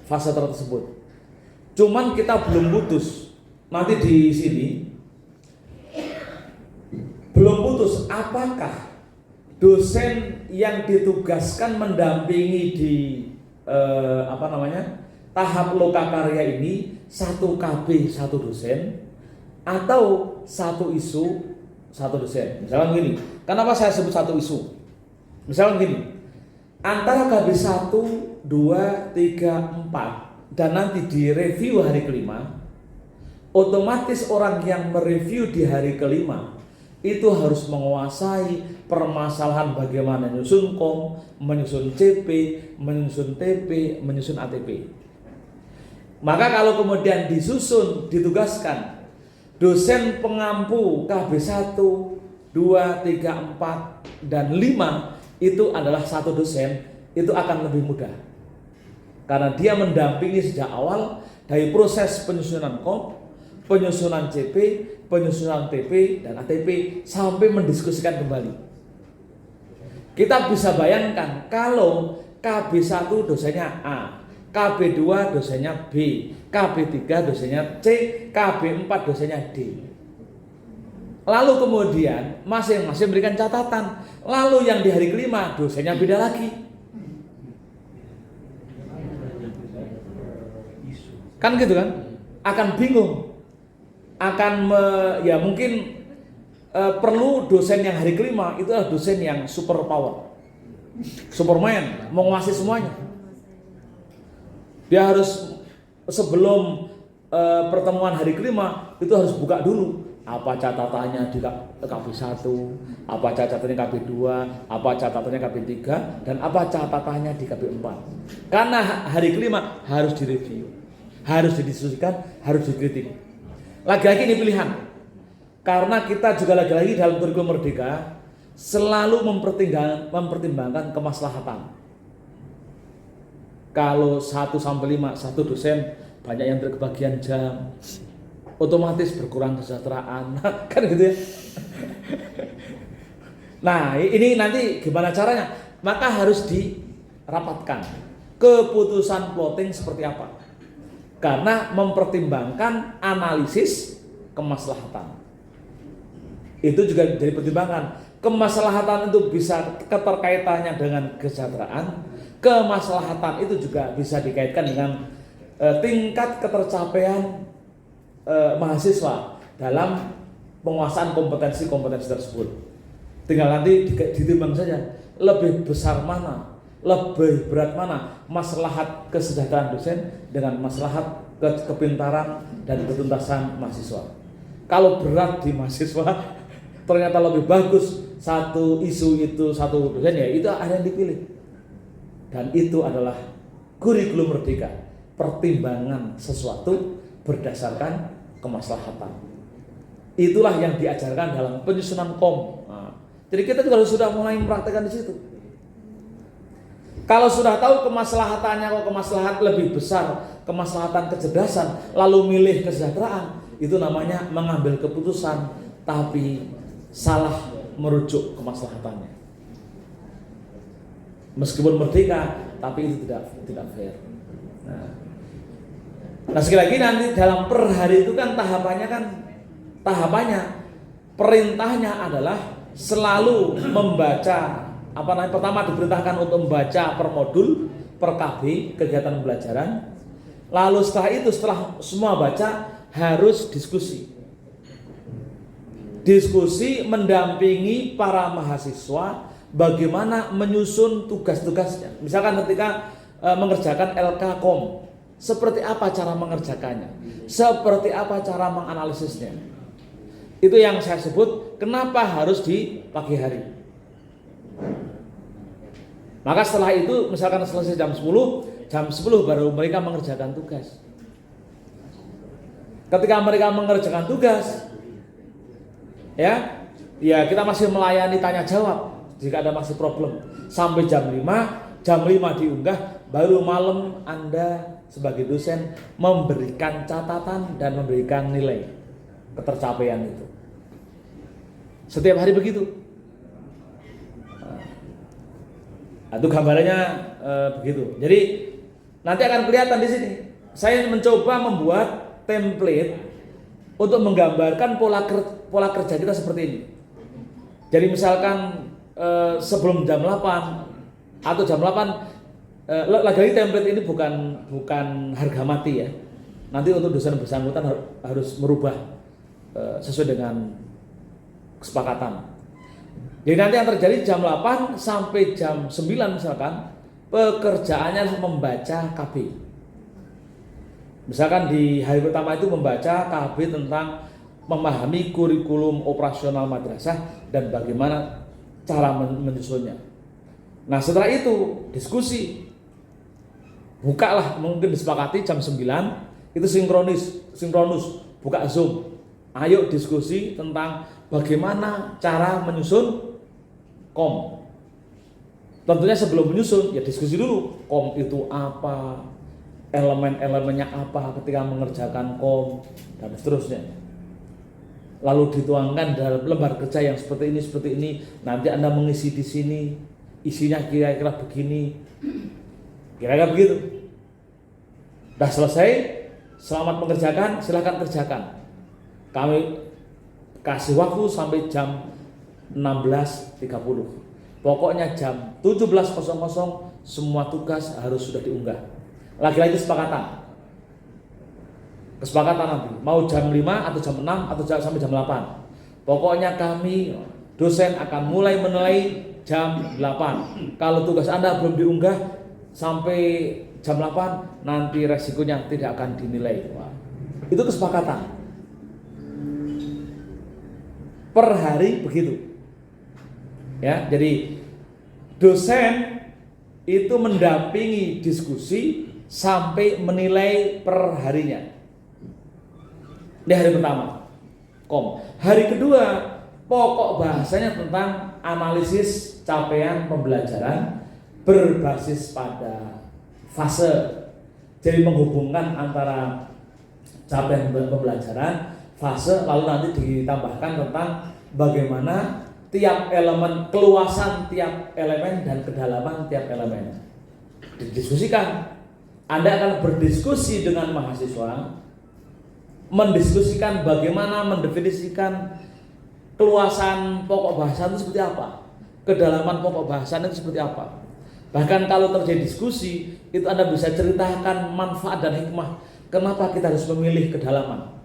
fase tersebut. Cuman kita belum putus. Nanti di sini belum putus apakah dosen yang ditugaskan mendampingi di tahap lokakarya ini 1 KB 1 dosen atau 1 isu 1 dosen. Misalnya gini, kenapa saya sebut 1 isu? Misalnya gini, antara KB 1, 2, 3, 4 dan nanti direview hari kelima, otomatis orang yang mereview di hari kelima itu harus menguasai permasalahan bagaimana menyusun KOM, menyusun CP, menyusun TP, menyusun ATP. Maka kalau kemudian ditugaskan dosen pengampu KB 1, 2, 3, 4, dan 5 itu adalah 1 dosen, itu akan lebih mudah. Karena dia mendampingi sejak awal dari proses penyusunan KOM, penyusunan CP, penyusunan TP, dan ATP sampai mendiskusikan kembali. Kita bisa bayangkan kalau KB 1 dosennya A, KB 2 dosennya B, KB 3 dosennya C, KB 4 dosennya D. Lalu kemudian masing-masing berikan catatan. Lalu yang di hari kelima dosennya beda lagi. Kan gitu kan? Akan bingung. Mungkin perlu dosen yang hari kelima itu adalah dosen yang super power, Superman, menguasai semuanya. Dia harus sebelum pertemuan hari kelima itu harus buka dulu apa catatannya di KB 1, apa catatannya KB 2, apa catatannya KB 3, dan apa catatannya di KB 4. Karena hari kelima harus direview, harus didiskusikan, harus dikritik. Lagi-lagi ini pilihan. Karena kita juga lagi-lagi dalam kurikulum Merdeka selalu mempertimbangkan kemaslahatan. Kalau 1 sampai 5 1 dosen banyak yang berkebagian jam, otomatis berkurang kesejahteraan, kan gitu ya. Nah, ini nanti gimana caranya? Maka harus dirapatkan keputusan plotting seperti apa. Karena mempertimbangkan analisis kemaslahatan. Itu juga jadi pertimbangan. Kemaslahatan itu bisa keterkaitannya dengan kesejahteraan. Kemaslahatan itu juga bisa dikaitkan dengan tingkat ketercapaian mahasiswa dalam penguasaan kompetensi-kompetensi tersebut. Tinggal nanti ditimbang saja lebih besar mana, lebih berat mana maslahat kesejahteraan dosen dengan maslahat kepintaran dan ketuntasan mahasiswa. Kalau berat di mahasiswa ternyata lebih bagus 1 isu itu 1 dosen, ya itu ada yang dipilih. Dan itu adalah kurikulum Merdeka, pertimbangan sesuatu berdasarkan kemaslahatan. Itulah yang diajarkan dalam penyusunan KOM. Nah, jadi kita juga sudah mulai mempraktekkan di situ. Kalau sudah tahu kemaslahatannya, kok kemaslahat lebih besar, kemaslahatan kecerdasan, lalu milih kesejahteraan, itu namanya mengambil keputusan tapi salah merujuk kemaslahatannya. Meskipun merdeka, tapi itu tidak fair. Nah, sekali lagi nanti dalam per hari itu kan tahapannya perintahnya adalah selalu membaca pertama diperintahkan untuk membaca per modul, per KB kegiatan pembelajaran. Lalu setelah semua baca harus diskusi mendampingi para mahasiswa bagaimana menyusun tugas-tugasnya. Misalkan ketika mengerjakan LK-KOM, seperti apa cara mengerjakannya, seperti apa cara menganalisisnya. Itu yang saya sebut kenapa harus di pagi hari. Maka setelah itu misalkan selesai jam 10 baru mereka mengerjakan tugas. Ketika mereka mengerjakan tugas, ya kita masih melayani tanya jawab jika ada masih problem sampai jam 5. jam 5 diunggah, baru malam Anda sebagai dosen memberikan catatan dan memberikan nilai ketercapaian itu. Setiap hari begitu. Nah, itu gambarannya begitu. Jadi nanti akan kelihatan di sini. Saya mencoba membuat template untuk menggambarkan pola kerja kita seperti ini. Jadi misalkan sebelum jam 8 atau jam 8, lagi-lagi template ini bukan harga mati ya. Nanti untuk dosen bersangkutan harus merubah sesuai dengan kesepakatan. Jadi nanti yang terjadi jam 8 sampai jam 9 misalkan, pekerjaannya harus membaca KB. Misalkan di hari pertama itu membaca KB tentang memahami kurikulum operasional madrasah dan bagaimana cara menyusunnya. Nah setelah itu diskusi, bukalah, mungkin disepakati jam 9 itu sinkronus, buka Zoom. Ayo diskusi tentang bagaimana cara menyusun kom. Tentunya sebelum menyusun ya diskusi dulu, kom itu apa, elemen-elemennya apa ketika mengerjakan kom dan seterusnya. Lalu dituangkan dalam lembar kerja yang seperti ini, nanti Anda mengisi di sini, isinya kira-kira begini, kira-kira begitu. Sudah selesai, selamat mengerjakan, silahkan kerjakan. Kami kasih waktu sampai jam 16.30. Pokoknya jam 17.00 semua tugas harus sudah diunggah. Lagi-lagi kesepakatan nanti mau jam 5 atau jam 6 atau sampai jam 8. Pokoknya kami dosen akan mulai menilai jam 8. Kalau tugas Anda belum diunggah sampai jam 8, nanti resikonya tidak akan dinilai. Wah, itu kesepakatan. Per hari begitu. Ya, jadi dosen itu mendampingi diskusi sampai menilai per harinya. Ini hari pertama, kom. Hari kedua, pokok bahasanya tentang analisis capaian pembelajaran berbasis pada fase. Jadi menghubungkan antara capaian pembelajaran, fase, lalu nanti ditambahkan tentang bagaimana tiap elemen, keluasan tiap elemen dan kedalaman tiap elemen. Didiskusikan. Anda akan berdiskusi dengan mahasiswa, mendiskusikan bagaimana mendefinisikan keluasan pokok bahasa itu seperti apa, kedalaman pokok bahasa itu seperti apa. Bahkan kalau terjadi diskusi, itu Anda bisa ceritakan manfaat dan hikmah kenapa kita harus memilih kedalaman.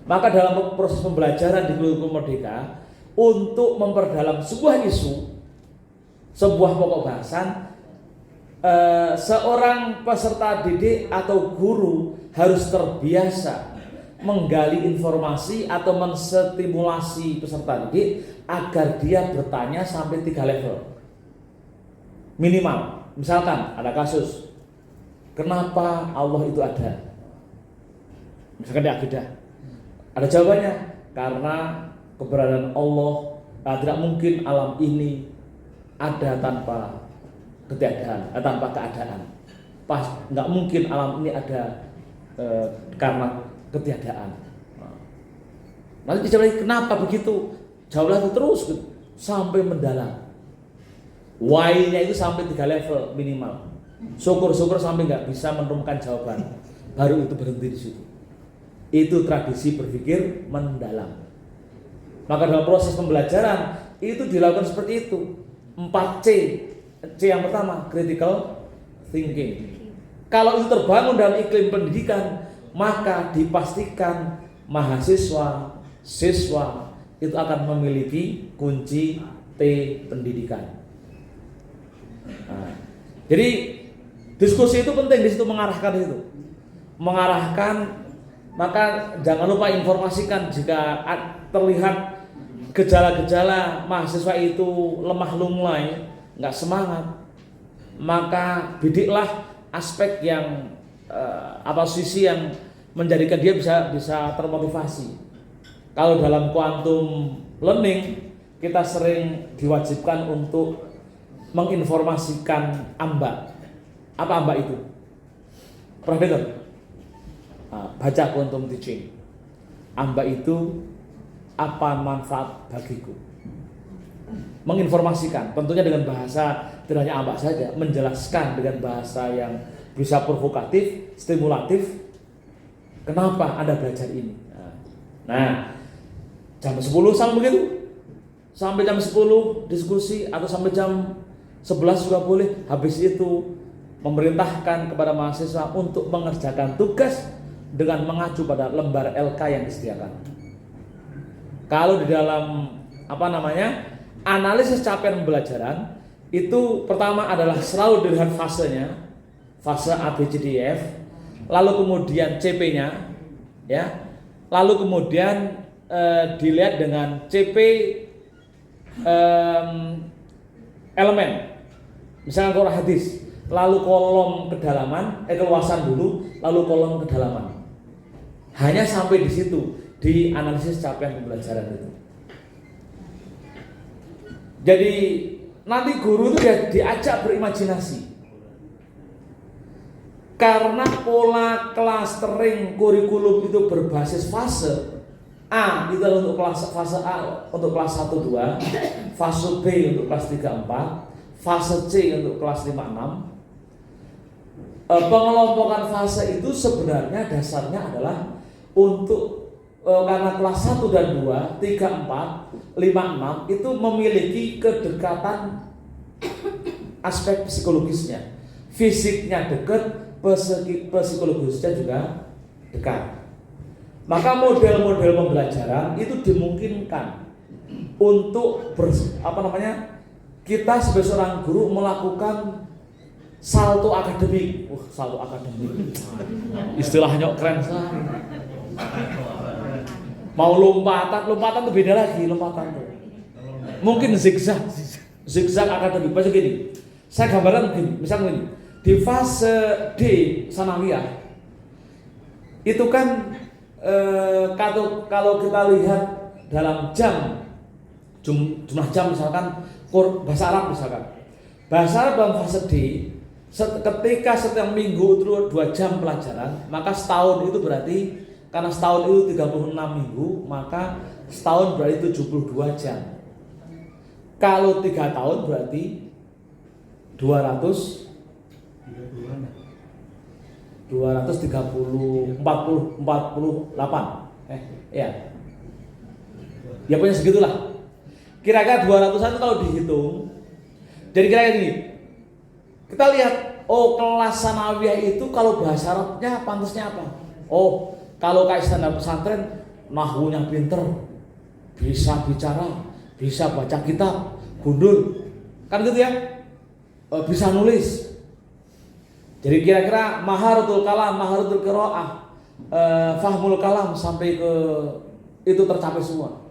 Maka dalam proses pembelajaran di kurikulum Merdeka, untuk memperdalam sebuah isu, sebuah pokok bahasan, seorang peserta didik atau guru harus terbiasa menggali informasi atau menstimulasi peserta didik agar dia bertanya sampai 3 level minimal. Misalkan ada kasus, kenapa Allah itu ada? Misalkan di akidah, ada jawabannya, karena keberadaan Allah, tidak mungkin alam ini ada tanpa ketiadaan, tanpa keadaan. Nggak mungkin alam ini ada karena ketiadaan. Nanti dijawab lagi, kenapa begitu? Jawablah itu terus sampai mendalam. Why-nya itu sampai 3 level minimal. Syukur-syukur sampai nggak bisa menemukan jawaban, baru itu berhenti di situ. Itu tradisi berpikir mendalam. Maka dalam proses pembelajaran itu dilakukan seperti itu. 4C. C yang pertama, critical thinking. Kalau itu terbangun dalam iklim pendidikan, maka dipastikan mahasiswa, siswa itu akan memiliki kunci T pendidikan. Nah, jadi diskusi itu penting, di situ mengarahkan itu. Mengarahkan, maka jangan lupa informasikan jika terlihat gejala-gejala mahasiswa itu lemah lunglai, nggak semangat, maka bidiklah aspek yang sisi yang menjadikan dia bisa termotivasi. Kalau dalam quantum learning kita sering diwajibkan untuk menginformasikan AMBA. Apa AMBA itu? Pernah dengar? Baca Quantum Teaching. AMBA itu apa manfaat bagiku? Menginformasikan, tentunya dengan bahasa tidak hanya AMBA saja, menjelaskan dengan bahasa yang bisa provokatif, stimulatif. Kenapa Anda belajar ini? Nah, jam 10 sama begitu. Sampai jam 10 diskusi atau sampai jam 11 juga boleh. Habis itu memerintahkan kepada mahasiswa untuk mengerjakan tugas dengan mengacu pada lembar LK yang disediakan. Kalau di dalam analisis capaian pembelajaran itu pertama adalah selalu dilihat fasenya, fase A, B, C, D, E, F, lalu kemudian CP-nya, ya, lalu kemudian dilihat dengan CP elemen, misalnya Quran hadis, lalu kolom kedalaman, keluasan dulu, lalu kolom kedalaman. Hanya sampai di situ di analisis capaian pembelajaran itu. Jadi nanti guru itu diajak berimajinasi. Karena pola clustering kurikulum itu berbasis fase. A itu untuk kelas fase A untuk kelas 1 2, fase B untuk kelas 3 4, fase C untuk kelas 5 6. Pengelompokan fase itu sebenarnya dasarnya adalah untuk karena kelas 1 dan 2, 3 4, 5 6 itu memiliki kedekatan aspek psikologisnya. Fisiknya dekat, psikologisnya juga dekat. Maka model-model pembelajaran itu dimungkinkan untuk kita sebagai seorang guru melakukan salto akademik. Salto akademik. Istilahnya keren sekali. Mau lompatan itu beda lagi lompatan tuh. Mungkin zigzag akademik. Macam gini. Saya gambarkan begini, misalnya begini. Di fase D sanawiyah itu kan kalau kita lihat dalam jumlah jam misalkan bahasa Arab dalam fase D ketika setiap minggu itu 2 jam pelajaran, maka setahun itu berarti karena setahun itu 36 minggu, maka setahun berarti 72 jam. Kalau 3 tahun berarti 248. Ya punya segitulah. Kira-kira 200-an itu kalau dihitung. Jadi kira-kira gini. Kita lihat, kelas sanawiyah itu kalau bahasa Arabnya pantasnya apa? Kalau kayak standar pesantren, nahwunya pinter, bisa bicara, bisa baca kitab, gundul. Kan gitu ya? Bisa nulis. Jadi kira-kira maharatul kalam, maharatul qiraah, fahmul kalam sampai ke itu tercapai semua.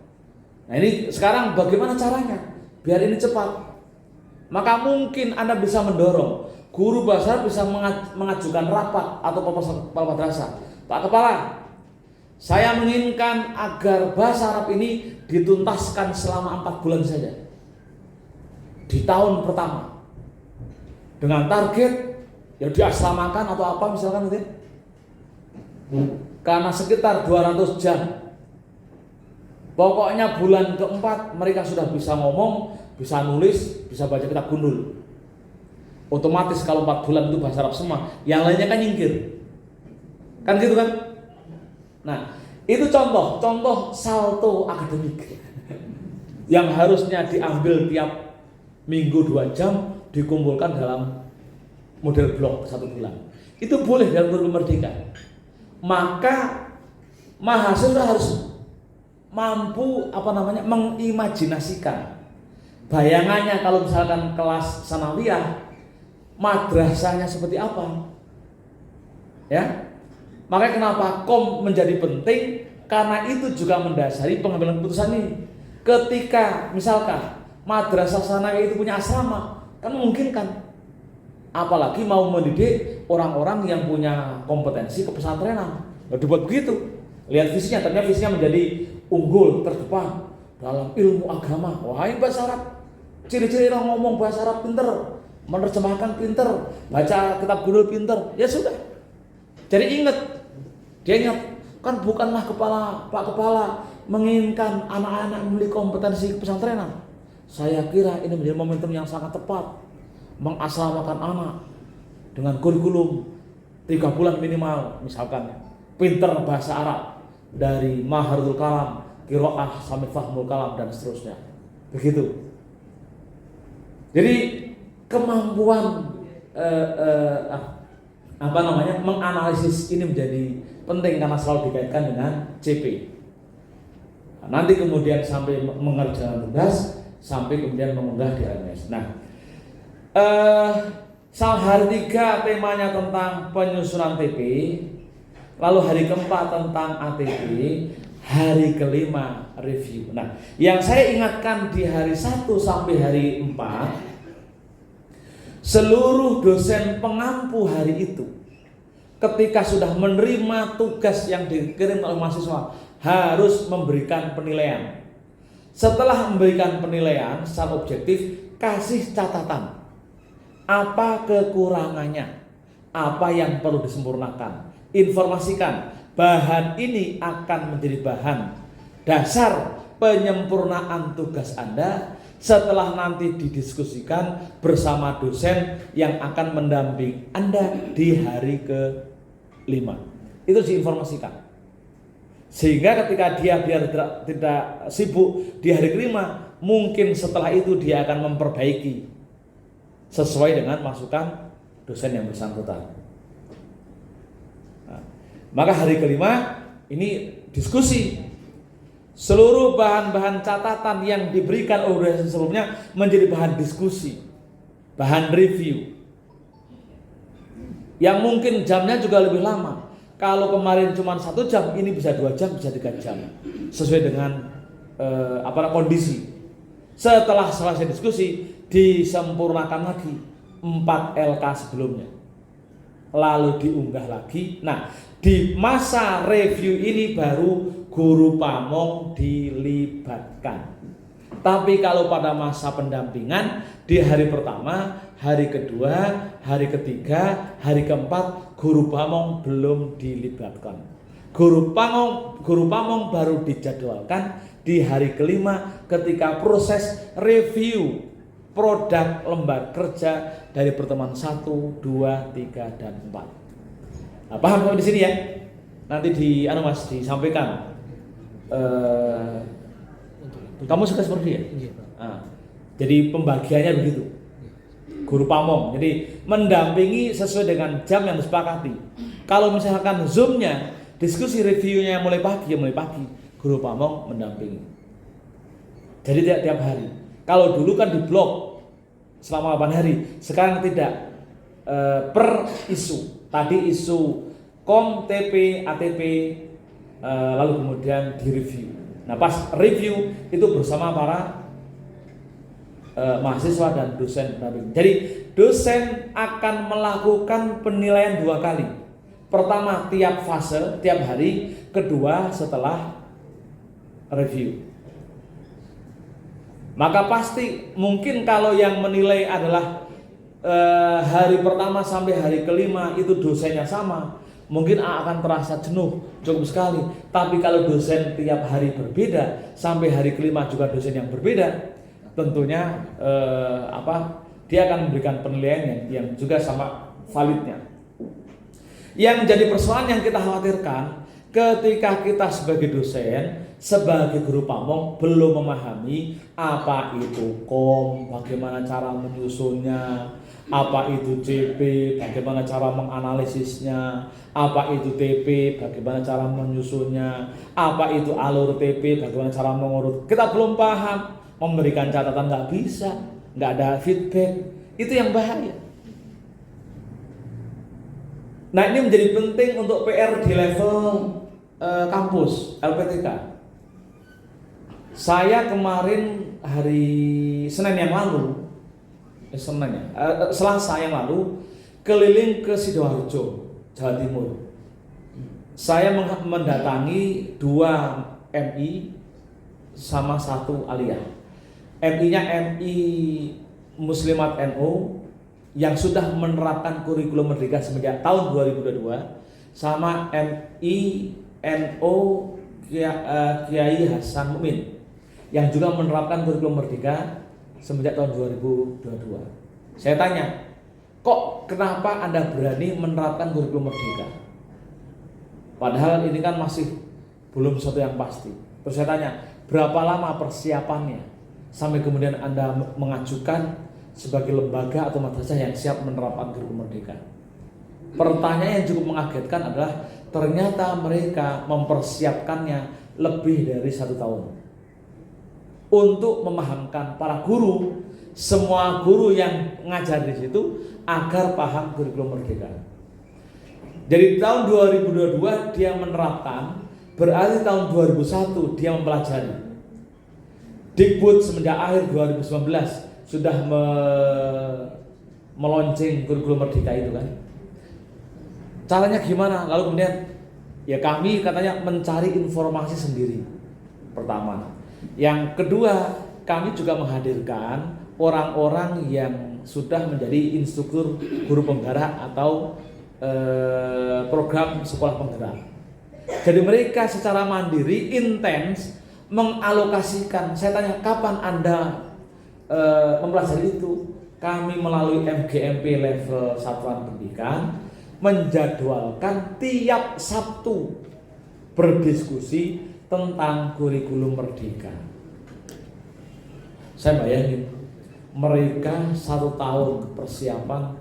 Nah ini sekarang bagaimana caranya biar ini cepat? Maka mungkin Anda bisa mendorong guru bahasa Arab bisa mengajukan rapat atau proposal kepala madrasah. Pak Kepala, saya menginginkan agar bahasa Arab ini dituntaskan selama 4 bulan saja di tahun pertama dengan target ya diasramakan atau apa misalkan gitu. Karena sekitar 200 jam. Pokoknya bulan keempat mereka sudah bisa ngomong, bisa nulis, bisa baca kitab gundul. Otomatis kalau 4 bulan itu bahasa Arab semua, yang lainnya kan nyingkir. Kan gitu kan? Nah, itu contoh salto akademik yang harusnya diambil tiap minggu 2 jam dikumpulkan dalam model blok 1 bulan. Itu boleh dalam kurikulum merdeka. Maka mahasiswa harus mampu mengimajinasikan bayangannya kalau misalkan kelas sanawiyah madrasahnya seperti apa. Ya. Makanya kenapa kom menjadi penting, karena itu juga mendasari pengambilan keputusan ini. Ketika misalkan madrasah sanawiyah itu punya asrama, kan memungkinkan. Apalagi mau mendidik orang-orang yang punya kompetensi kepesantrenan. Dibuat begitu. Lihat visinya, ternyata visinya menjadi unggul terdepan dalam ilmu agama. Wah, ini bahasa Arab. Ciri-ciri orang ngomong bahasa Arab pinter, menerjemahkan pinter, baca kitab guru pinter, ya sudah. Jadi dia ingat, kan bukanlah Pak Kepala menginginkan anak-anak memiliki kompetensi pesantrenan. Saya kira ini menjadi momentum yang sangat tepat, mengasramakan anak dengan kurikulum 3 bulan minimal, misalkan pinter bahasa Arab dari Maharul Kalam, Qiraah sampai Fahmul Kalam dan seterusnya. Begitu. Jadi kemampuan menganalisis ini menjadi penting karena selalu dikaitkan dengan CP. Nanti kemudian sampai mengerjakan tugas, sampai kemudian mengunggah di LMS. Nah, hari 3 temanya tentang penyusunan TP, lalu hari keempat tentang ATP, hari kelima review. Nah, yang saya ingatkan di hari 1 sampai hari 4, seluruh dosen pengampu hari itu ketika sudah menerima tugas yang dikirim oleh mahasiswa harus memberikan penilaian. Setelah memberikan penilaian secara objektif, kasih catatan apa kekurangannya, apa yang perlu disempurnakan, informasikan bahan ini akan menjadi bahan dasar penyempurnaan tugas Anda setelah nanti didiskusikan bersama dosen yang akan mendampingi Anda di hari ke-5. Itu diinformasikan. Sehingga ketika dia biar tidak sibuk di hari ke-5, mungkin setelah itu dia akan memperbaiki sesuai dengan masukan dosen yang bersangkutan. Nah, maka hari ke-5 ini diskusi. Seluruh bahan-bahan catatan yang diberikan oleh dosen sebelumnya menjadi bahan diskusi, bahan review. Yang mungkin jamnya juga lebih lama. Kalau kemarin cuma 1 jam, ini bisa 2 jam, bisa 3 jam, sesuai dengan kondisi. Setelah selesai diskusi, disempurnakan lagi 4 LK sebelumnya, lalu diunggah lagi. Nah, di masa review ini baru guru pamong dilibatkan. Tapi kalau pada masa pendampingan, di hari pertama, hari kedua, hari ketiga, hari keempat, guru pamong belum dilibatkan. Guru pamong baru dijadwalkan di hari ke-5 ketika proses review produk lembar kerja dari pertemuan 1, 2, 3, dan 4. Nah, paham sampai di sini ya? Nanti disampaikan. Kamu suka seperti ya? Nah, jadi pembagiannya begitu. Guru pamong, jadi mendampingi sesuai dengan jam yang disepakati. Kalau misalkan Zoom-nya, diskusi reviewnya mulai pagi, guru pamong mendampingi. Jadi tiap hari. Kalau dulu kan di blok selama 8 hari, sekarang tidak, per isu. Tadi isu KOM, TP, ATP, lalu kemudian di review. Nah, pas review itu bersama para mahasiswa dan dosen pendamping. Jadi dosen akan melakukan penilaian 2 kali. Pertama tiap fase, tiap hari. Kedua setelah review. Maka pasti mungkin kalau yang menilai adalah hari pertama sampai hari ke-5 itu dosennya sama, mungkin akan terasa jenuh cukup sekali. Tapi kalau dosen tiap hari berbeda, sampai hari ke-5 juga dosen yang berbeda, tentunya dia akan memberikan penilaian yang juga sama validnya. Yang menjadi persoalan yang kita khawatirkan ketika kita sebagai dosen, sebagai guru pamong belum memahami apa itu KOM, bagaimana cara menyusunnya, apa itu CP, bagaimana cara menganalisisnya, apa itu TP, bagaimana cara menyusunnya, apa itu alur TP, bagaimana cara mengurut. Kita belum paham, memberikan catatan nggak bisa, nggak ada feedback, itu yang bahaya. Nah, ini menjadi penting untuk PR di level kampus LPTK. Saya kemarin hari Senin yang lalu, Selasa yang lalu keliling ke Sidoarjo, Jawa Timur. Saya mendatangi 2 MI sama 1 aliyah. MI-nya MI Muslimat NU yang sudah menerapkan kurikulum merdeka semenjak tahun 2022, sama MI NU Kiai Hasan Mumin yang juga menerapkan kurikulum merdeka semenjak tahun 2022. Saya tanya, kok kenapa Anda berani menerapkan kurikulum merdeka? Padahal ini kan masih belum sesuatu yang pasti. Terus saya tanya, berapa lama persiapannya sampai kemudian Anda mengajukan sebagai lembaga atau madrasah yang siap menerapkan kurikulum merdeka? Pertanyaan yang cukup mengagetkan adalah ternyata mereka mempersiapkannya lebih dari 1 tahun untuk memahamkan para guru, semua guru yang ngajar di situ agar paham kurikulum merdeka. Jadi tahun 2022 dia menerapkan, berarti tahun 2001 dia mempelajari. Dikbud semenjak akhir 2019 sudah meluncing kurikulum merdeka itu kan. Caranya gimana? Lalu kemudian ya kami katanya mencari informasi sendiri. Pertama. Yang kedua, kami juga menghadirkan orang-orang yang sudah menjadi instruktur guru penggerak atau program sekolah penggerak. Jadi mereka secara mandiri intens mengalokasikan. Saya tanya, kapan Anda mempelajari itu? Kami melalui MGMP level satuan pendidikan menjadwalkan tiap Sabtu berdiskusi tentang kurikulum merdeka. Saya bayangin mereka 1 tahun persiapan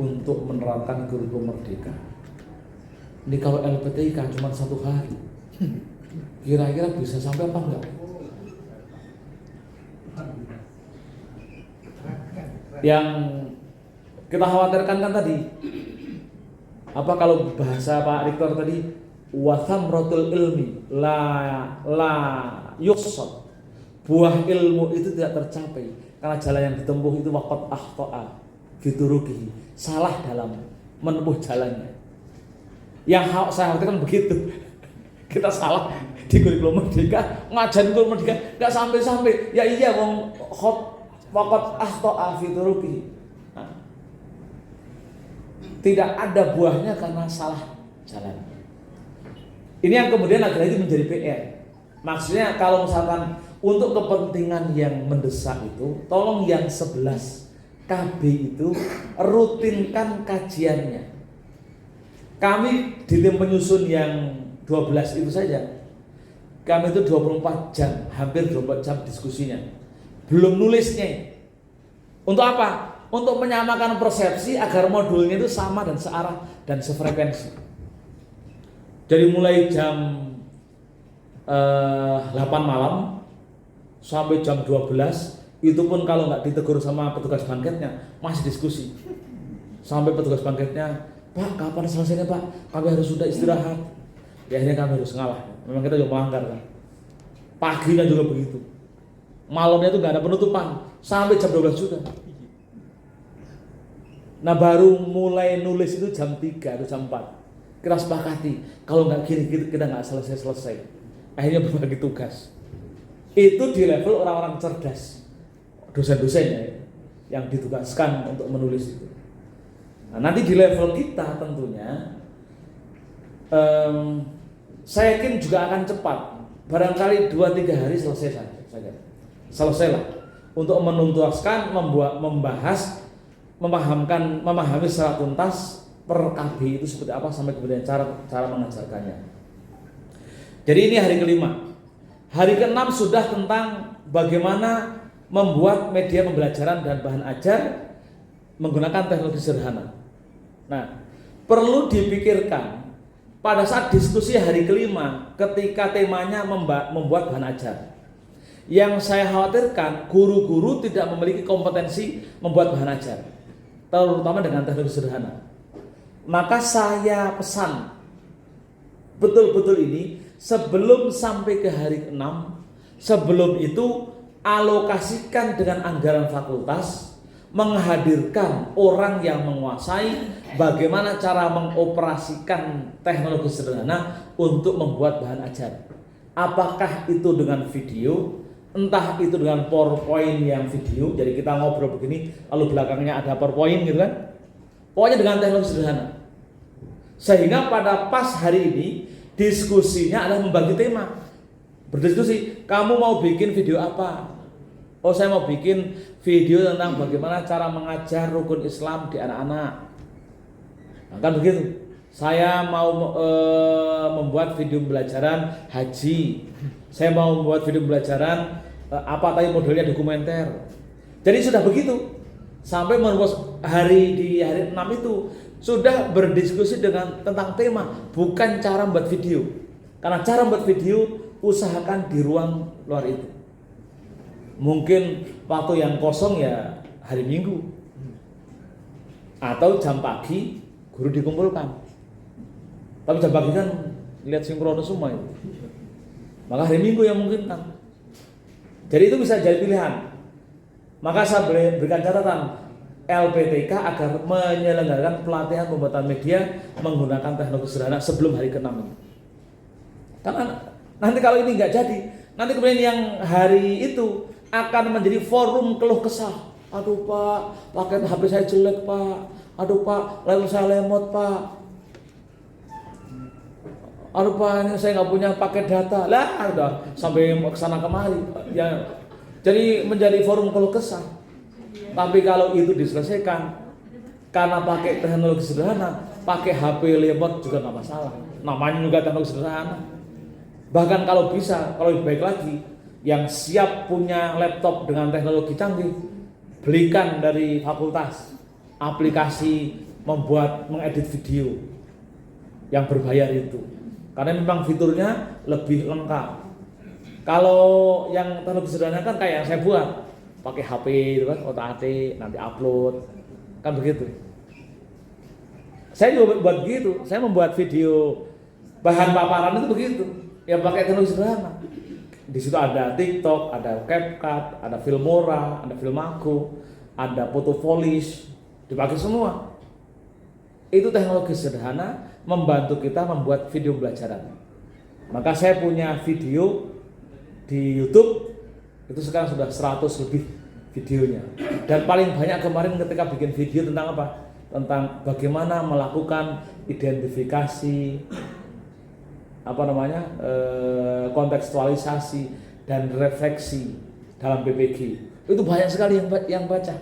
untuk menerapkan kurikulum merdeka. Ini kalau LPTK cuma 1 hari, kira-kira bisa sampai apa enggak? Yang kita khawatirkan kan tadi, apa kalau bahasa Pak Rektor tadi, wathamratul ilmi la yuqsad, buah ilmu itu tidak tercapai karena jalan yang ditempuh itu waqad akhta'a fituruki, salah dalam menempuh jalannya. Yang saya khawatirkan begitu. Kita salah di kurikulum merdeka, ngajarin kurikulum merdeka nggak sampai-sampai. Ya iya wong waqad akhta'a fituruki. Tidak ada buahnya karena salah jalan. Ini yang kemudian akhirnya itu menjadi PR. Maksudnya kalau misalkan untuk kepentingan yang mendesak itu, tolong yang 11 KB itu rutinkan kajiannya. Kami di tim penyusun yang 12 itu saja, kami itu 24 jam, hampir 24 jam diskusinya. Belum nulisnya. Untuk apa? Untuk menyamakan persepsi agar modulnya itu sama dan searah dan sefrekuensi. Dari mulai jam 8 malam sampai jam 12, itu pun kalau nggak ditegur sama petugas banketnya masih diskusi. Sampai petugas banketnya, Pak, kapan selesainya Pak? Kami harus sudah istirahat. Ya akhirnya kami harus ngalah. Memang kita juga melanggar kan. Paginya juga begitu. Malamnya itu nggak ada penutupan sampai jam 12 juga. Nah baru mulai nulis itu jam 3 atau jam 4. Kita sepakati, kalau nggak gini kita nggak selesai. Akhirnya berbagi tugas. Itu di level orang-orang cerdas, dosen-dosen ya, yang ditugaskan untuk menulis itu. Nah nanti di level kita tentunya, saya yakin juga akan cepat. Barangkali 2-3 hari selesai saja. Selesailah untuk menuntaskan, membahas, memahami secara tuntas per KB itu seperti apa sampai kemudian cara mengajarkannya. Jadi ini hari kelima. Hari keenam sudah tentang bagaimana membuat media pembelajaran dan bahan ajar menggunakan teknologi sederhana. Nah, perlu dipikirkan pada saat diskusi hari kelima ketika temanya membuat bahan ajar. Yang saya khawatirkan guru-guru tidak memiliki kompetensi membuat bahan ajar, terutama dengan teknologi sederhana. Maka saya pesan betul-betul ini sebelum sampai ke hari ke-6, sebelum itu alokasikan dengan anggaran fakultas, menghadirkan orang yang menguasai bagaimana cara mengoperasikan teknologi sederhana untuk membuat bahan ajar. Apakah itu dengan video, entah itu dengan PowerPoint yang video, jadi kita ngobrol begini, lalu belakangnya ada PowerPoint gitu kan. Pokoknya dengan teknologi sederhana. Sehingga pada pas hari ini diskusinya adalah membagi tema. Berdiskusi, kamu mau bikin video apa? Oh, saya mau bikin video tentang bagaimana cara mengajar rukun Islam di anak-anak. Nah, kan begitu. Saya mau membuat video pembelajaran haji. Saya mau membuat video pembelajaran apa tadi modelnya dokumenter. Jadi sudah begitu. Sampai di hari 6 itu sudah berdiskusi tentang tema, bukan cara membuat video. Karena cara membuat video usahakan di ruang luar itu. Mungkin waktu yang kosong ya hari Minggu. Atau jam pagi guru dikumpulkan. Tapi jam pagi kan lihat sinkronus semua itu. Maka hari Minggu yang mungkin kan. Jadi itu bisa jadi pilihan. Maka saya berikan catatan LPTK agar menyelenggarakan pelatihan pembuatan media menggunakan teknologi sederhana sebelum hari ke-6 ini. Karena nanti kalau ini nggak jadi, nanti kemudian yang hari itu akan menjadi forum keluh kesah. Aduh Pak, paket HP saya jelek Pak. Aduh Pak, lalu saya lemot Pak. Aduh Pak, ini saya nggak punya paket data. Lah, udah sampai kesana kemari. Ya, jadi menjadi forum keluh kesah. Tapi kalau itu diselesaikan karena pakai teknologi sederhana, pakai HP lemot juga nggak masalah. Namanya juga teknologi sederhana. Bahkan kalau bisa, kalau lebih baik lagi, yang siap punya laptop dengan teknologi canggih, belikan dari fakultas aplikasi mengedit video yang berbayar itu. Karena memang fiturnya lebih lengkap. Kalau yang teknologi sederhana kan kayak yang saya buat, pakai HP itu kan, otak-atik, nanti upload, kan begitu. Saya juga buat begitu. Saya membuat video bahan paparan itu begitu, ya pakai teknologi sederhana. Di situ ada TikTok, ada CapCut, ada Filmora, ada Filmago, ada Photofolish, dipakai semua. Itu teknologi sederhana membantu kita membuat video pembelajaran. Maka saya punya video di YouTube itu sekarang sudah 100 lebih videonya. Dan paling banyak kemarin ketika bikin video tentang apa? Tentang bagaimana melakukan identifikasi kontekstualisasi dan refleksi dalam PPG. Itu banyak sekali yang baca.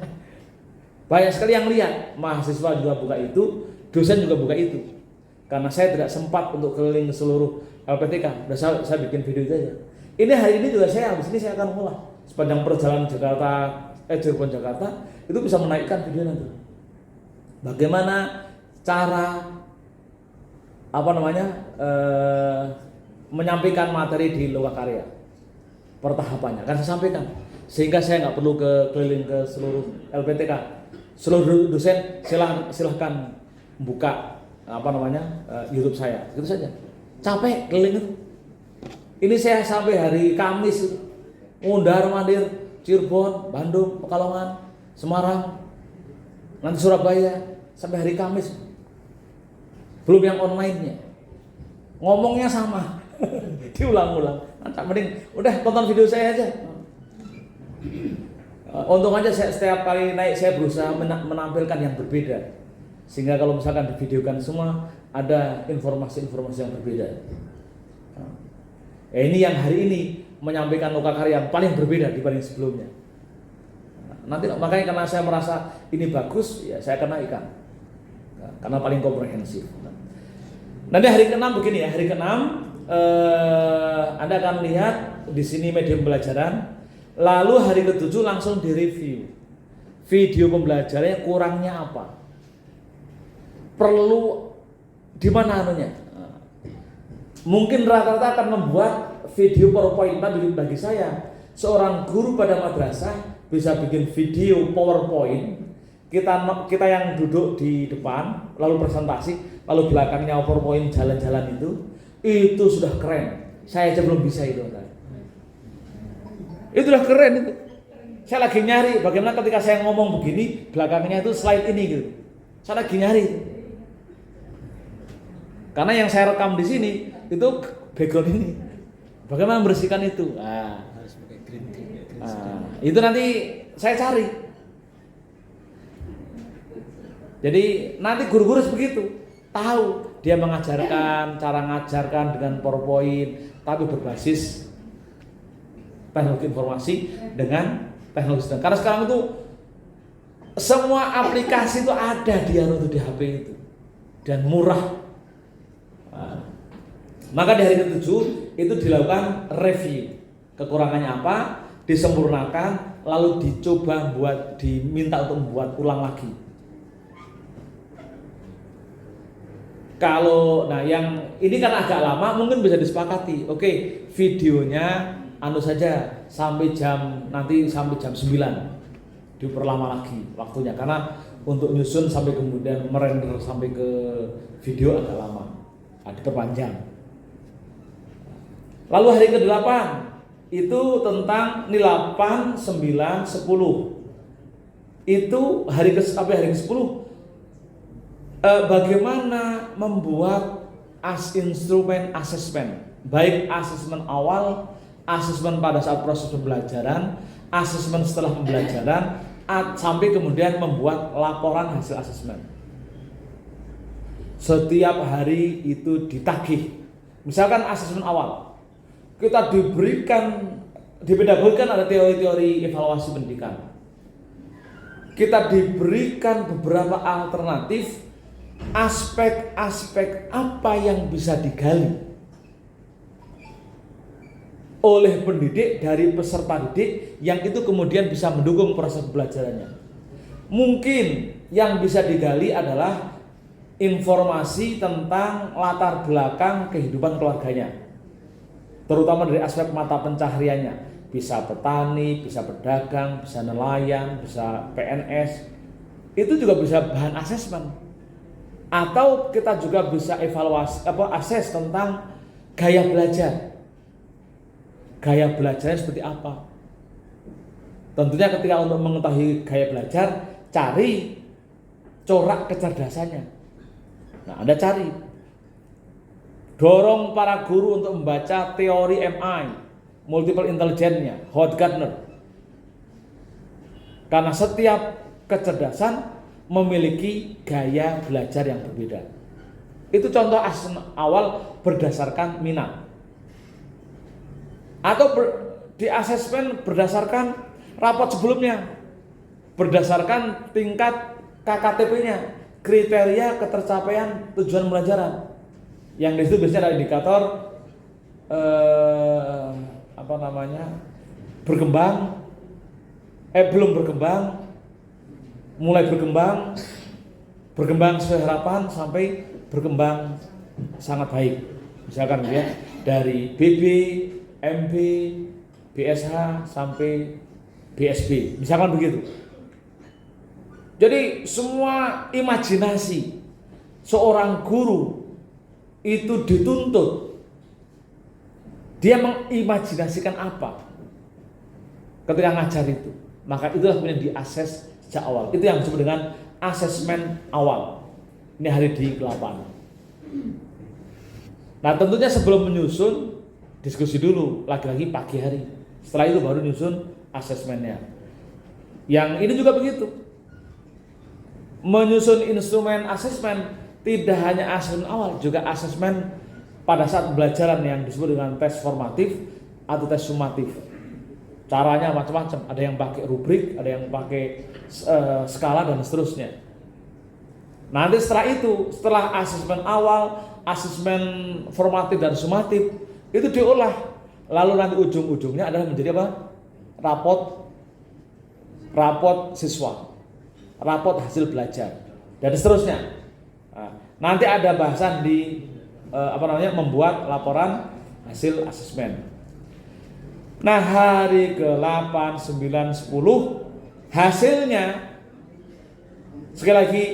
Banyak sekali yang lihat. Mahasiswa juga buka itu, dosen juga buka itu. Karena saya tidak sempat untuk keliling ke seluruh LPTK. Udah saya bikin video itu aja. Ini hari ini juga habis ini saya akan mulai sepanjang perjalanan Cirebon Jakarta itu bisa menaikkan video nanti. Bagaimana cara menyampaikan materi di Lokakarya, pertahapannya kan saya sampaikan, sehingga saya nggak perlu keliling ke seluruh LPTK. Seluruh dosen silahkan buka YouTube saya, gitu saja. Capek keliling itu. Ini saya sampai hari Kamis mondar-mandir Cirebon, Bandung, Pekalongan, Semarang, nanti Surabaya sampai hari Kamis. Belum yang online-nya. Ngomongnya sama. Diulang-ulang. Mantap, mending udah tonton video saya aja. Untung aja saya setiap kali naik saya berusaha menampilkan yang berbeda. Sehingga kalau misalkan divideokan semua ada informasi-informasi yang berbeda. Ini yang hari ini menyampaikan Lokakarya yang paling berbeda dibanding sebelumnya. Nanti makanya karena saya merasa ini bagus, ya saya akan naikkan. Karena paling komprehensif. Nanti hari ke-6 begini ya, hari ke-6 Anda akan lihat di sini media pembelajaran. Lalu hari ke-7 langsung direview. Video pembelajarannya kurangnya apa? Perlu di mana anunya? Mungkin rata-rata akan membuat video PowerPoint. Tapi bagi saya, seorang guru pada madrasah bisa bikin video PowerPoint. Kita yang duduk di depan, lalu presentasi, lalu belakangnya PowerPoint jalan-jalan itu sudah keren. Saya aja belum bisa itu. Itu udah keren itu. Saya lagi nyari bagaimana ketika saya ngomong begini, belakangnya itu slide ini gitu. Saya lagi nyari. Karena yang saya rekam di sini itu background ini. Bagaimana membersihkan itu? Nah, sebagai green ya, green Nah, itu nanti saya cari. Jadi nanti guru-guru begitu, tahu dia mengajarkan, cara mengajarkan dengan PowerPoint, tapi berbasis teknologi informasi dengan teknologi sedang. Karena sekarang itu semua aplikasi itu ada di HP itu dan murah. Nah, maka di hari ke-7 itu dilakukan review, kekurangannya apa, disempurnakan, lalu dicoba diminta untuk membuat ulang lagi. Nah yang ini kan agak lama, mungkin bisa disepakati. Oke, videonya saja sampai jam 9 diperlama lagi waktunya, karena untuk nyusun sampai kemudian merender sampai ke video agak lama, diperpanjang. Lalu hari ke-8 itu tentang 8, 9, 10. Itu hari ke-10 bagaimana membuat instrumen asesmen, baik asesmen awal, asesmen pada saat proses pembelajaran, asesmen setelah pembelajaran, sampai kemudian membuat laporan hasil asesmen. Setiap hari itu ditagih. Misalkan asesmen awal, kita dipedagogikan ada teori-teori evaluasi pendidikan. Kita diberikan beberapa alternatif aspek-aspek apa yang bisa digali oleh pendidik dari peserta didik yang itu kemudian bisa mendukung proses pembelajarannya. Mungkin yang bisa digali adalah informasi tentang latar belakang kehidupan keluarganya, terutama dari aspek mata pencahariannya. Bisa petani, bisa pedagang, bisa nelayan, bisa PNS. Itu juga bisa bahan asesmen. Atau kita juga bisa evaluasi akses tentang gaya belajar. Gaya belajarnya seperti apa? Tentunya ketika untuk mengetahui gaya belajar, cari corak kecerdasannya. Nah, Anda cari. Dorong para guru untuk membaca teori MI, multiple intelligence-nya, Howard Gardner. Karena setiap kecerdasan memiliki gaya belajar yang berbeda. Itu contoh asesmen awal berdasarkan minat. Atau di asesmen berdasarkan rapot sebelumnya, berdasarkan tingkat KKTP-nya, kriteria ketercapaian tujuan pembelajaran. Yang di situ biasanya ada indikator berkembang, belum berkembang, mulai berkembang sesuai harapan, sampai berkembang sangat baik. Misalkan ya, dari BB, MB, BSH sampai BSB, misalkan begitu. Jadi semua imajinasi seorang guru itu dituntut. Dia mengimajinasikan apa ketika ngajar itu. Maka itulah kemudian diakses sejak awal. Itu yang disebut dengan asesmen awal. Ini hari ke-8. Nah, tentunya sebelum menyusun, diskusi dulu lagi-lagi pagi hari. Setelah itu baru nyusun asesmennya. Yang ini juga begitu. Menyusun instrumen asesmen tidak hanya asesmen awal, juga asesmen pada saat pembelajaran yang disebut dengan tes formatif atau tes sumatif. Caranya macam-macam, ada yang pakai rubrik, ada yang pakai skala dan seterusnya. Nanti setelah asesmen awal, asesmen formatif dan sumatif itu diolah, lalu nanti ujung-ujungnya adalah menjadi apa? Rapot siswa, rapot hasil belajar dan seterusnya. Nah, nanti ada bahasan di membuat laporan hasil asesmen. Nah, hari ke-8, 9, 10 hasilnya, sekali lagi,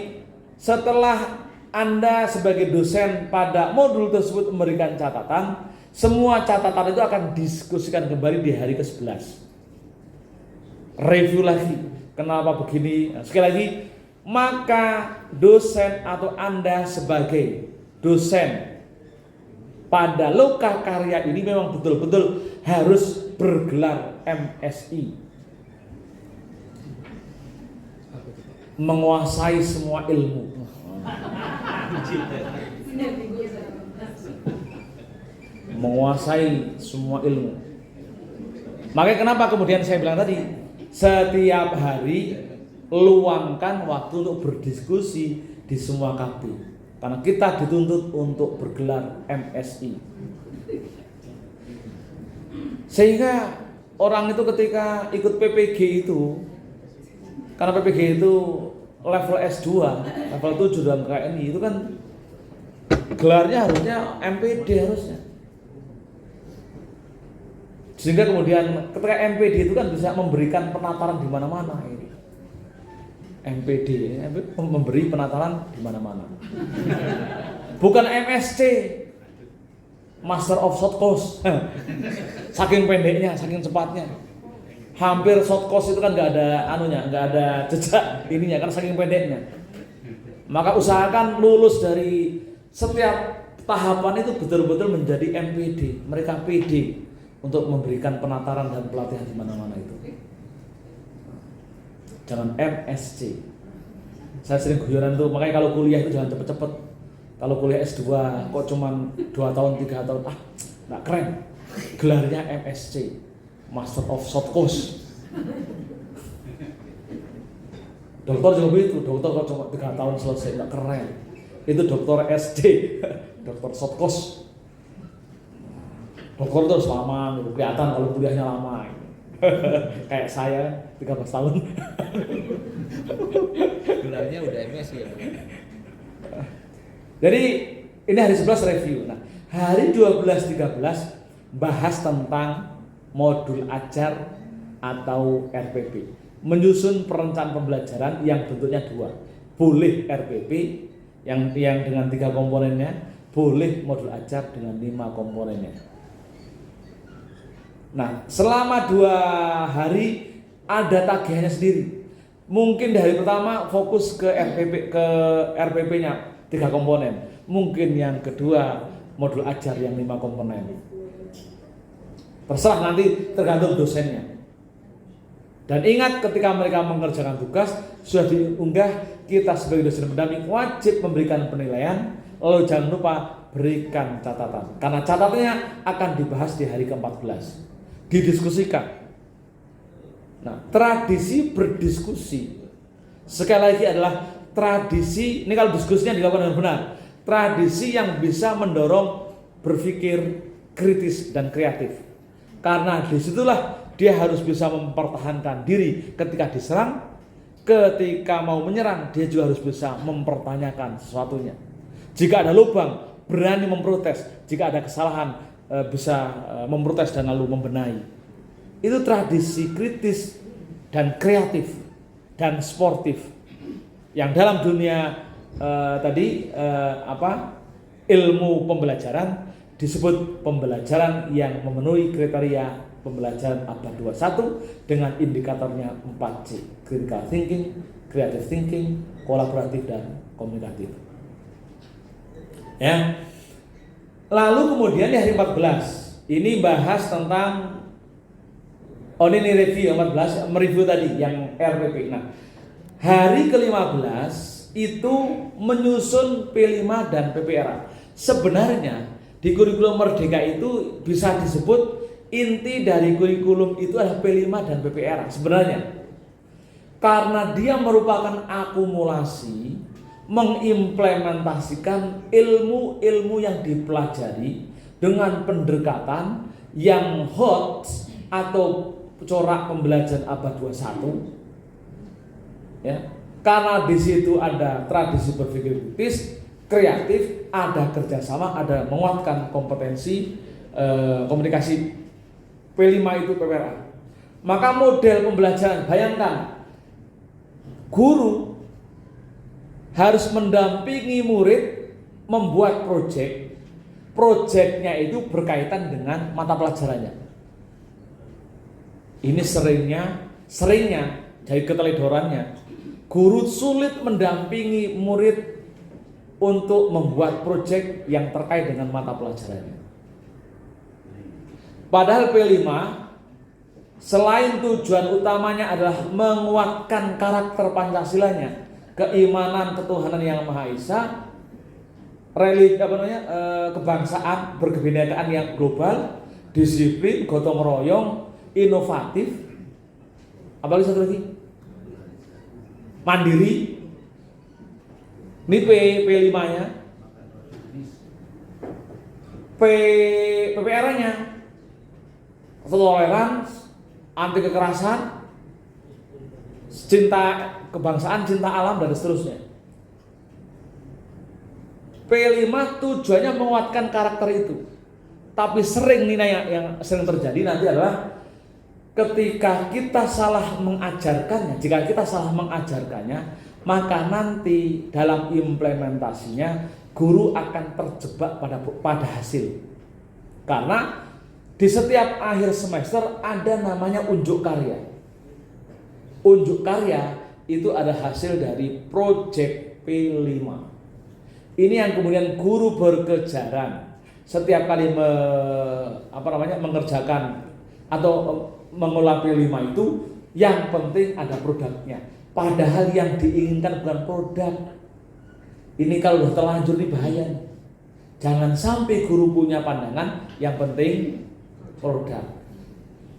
setelah Anda sebagai dosen pada modul tersebut memberikan catatan, semua catatan itu akan diskusikan kembali di hari ke-11. Review lagi, kenapa begini. Nah, sekali lagi, maka dosen atau Anda sebagai dosen pada loka karya ini memang betul-betul harus bergelar MSI, menguasai semua ilmu. Menguasai semua ilmu. Makanya kenapa kemudian saya bilang tadi, setiap hari luangkan waktu untuk berdiskusi di semua KB. Karena kita dituntut untuk bergelar MSI. Sehingga orang itu ketika ikut PPG itu, karena PPG itu level S2, level 7 dalam KNI itu kan gelarnya harusnya MPD harusnya. Sehingga kemudian ketika MPD itu kan bisa memberikan penataran di mana-mana ini. MPD memberi penataran di mana-mana. Bukan MSC, Master of Short Course. Saking pendeknya, saking cepatnya. Hampir short course itu kan nggak ada jejak ininya kan saking pendeknya. Maka usahakan lulus dari setiap tahapan itu betul-betul menjadi MPD, mereka PD untuk memberikan penataran dan pelatihan di mana-mana itu. Jangan MSC. Saya sering guyonan tuh, makanya kalau kuliah itu jangan cepet-cepet. Kalau kuliah S2 kok cuman 2 tahun, 3 tahun, nggak keren. Gelarnya MSC, Master of Short Course. Dokter juga begitu, dokter kok cuma 3 tahun selesai, nggak keren. Itu dokter SD, dokter Short Course. Dokter itu harus lama, gitu. Kelihatan kalau kuliahnya lama. Gitu. Kayak saya 13 tahun. Gelarnya udah MS ya. Jadi ini hari 11 review. Nah, hari 12-13 bahas tentang modul ajar atau RPP. Menyusun perencanaan pembelajaran yang bentuknya 2. Boleh RPP yang dengan 3 komponennya, boleh modul ajar dengan 5 komponennya. Nah, selama 2 hari ada tagihannya sendiri. Mungkin di hari pertama fokus ke RPP-nya 3 komponen. Mungkin yang kedua modul ajar yang 5 komponen. Terserah nanti tergantung dosennya. Dan ingat ketika mereka mengerjakan tugas sudah diunggah, kita sebagai dosen pendamping wajib memberikan penilaian. Lalu jangan lupa berikan catatan. Karena catatannya akan dibahas di hari ke-14. Didiskusikan. Nah, tradisi berdiskusi sekali lagi adalah tradisi, ini kalau diskusinya dilakukan dengan benar, tradisi yang bisa mendorong berpikir kritis dan kreatif. Karena disitulah dia harus bisa mempertahankan diri ketika diserang, ketika mau menyerang dia juga harus bisa mempertanyakan sesuatunya. Jika ada lubang, berani memprotes. Jika ada kesalahan, bisa memprotes dan lalu membenahi. Itu tradisi kritis dan kreatif dan sportif yang dalam dunia ilmu pembelajaran disebut pembelajaran yang memenuhi kriteria pembelajaran abad 21 dengan indikatornya 4C: critical thinking, creative thinking, kolaboratif dan komunikatif. Ya. Lalu kemudian di hari 14 ini bahas tentang ini review 14, mereview tadi yang RPP. Nah, hari ke-15 itu menyusun P5 dan PPRA. Sebenarnya di kurikulum Merdeka itu bisa disebut inti dari kurikulum itu adalah P5 dan PPRA sebenarnya. Karena dia merupakan akumulasi mengimplementasikan ilmu-ilmu yang dipelajari dengan pendekatan yang hot atau corak pembelajaran abad 21. Ya. Karena di situ ada tradisi berpikir kritis, kreatif, ada kerjasama, ada menguatkan kompetensi komunikasi. P5 itu PPRA. Maka model pembelajaran, bayangkan guru harus mendampingi murid membuat proyek. Proyeknya itu berkaitan dengan mata pelajarannya. Ini seringnya dari keteledorannya, guru sulit mendampingi murid untuk membuat proyek yang terkait dengan mata pelajarannya. Padahal P5 Selain tujuan utamanya adalah menguatkan karakter Pancasilanya, keimanan ketuhanan yang Maha Esa, kebangsaan berkebinekaan yang global, disiplin, gotong royong, inovatif, apalagi satu lagi, mandiri. Ini P5-nya, PPR-nya, toleransi, anti kekerasan, cinta kebangsaan, cinta alam, dan seterusnya. P5 tujuannya menguatkan karakter itu. Tapi sering nih yang sering terjadi nanti adalah ketika kita salah mengajarkannya, jika kita salah mengajarkannya, maka nanti dalam implementasinya guru akan terjebak pada hasil. Karena di setiap akhir semester ada namanya unjuk karya. Unjuk karya itu ada hasil dari proyek P5. Ini yang kemudian guru berkejaran setiap kali mengerjakan atau mengolah P5 itu, yang penting ada produknya. Padahal yang diinginkan bukan produk. Ini kalau sudah terlanjur ini bahaya. Jangan sampai guru punya pandangan yang penting produk.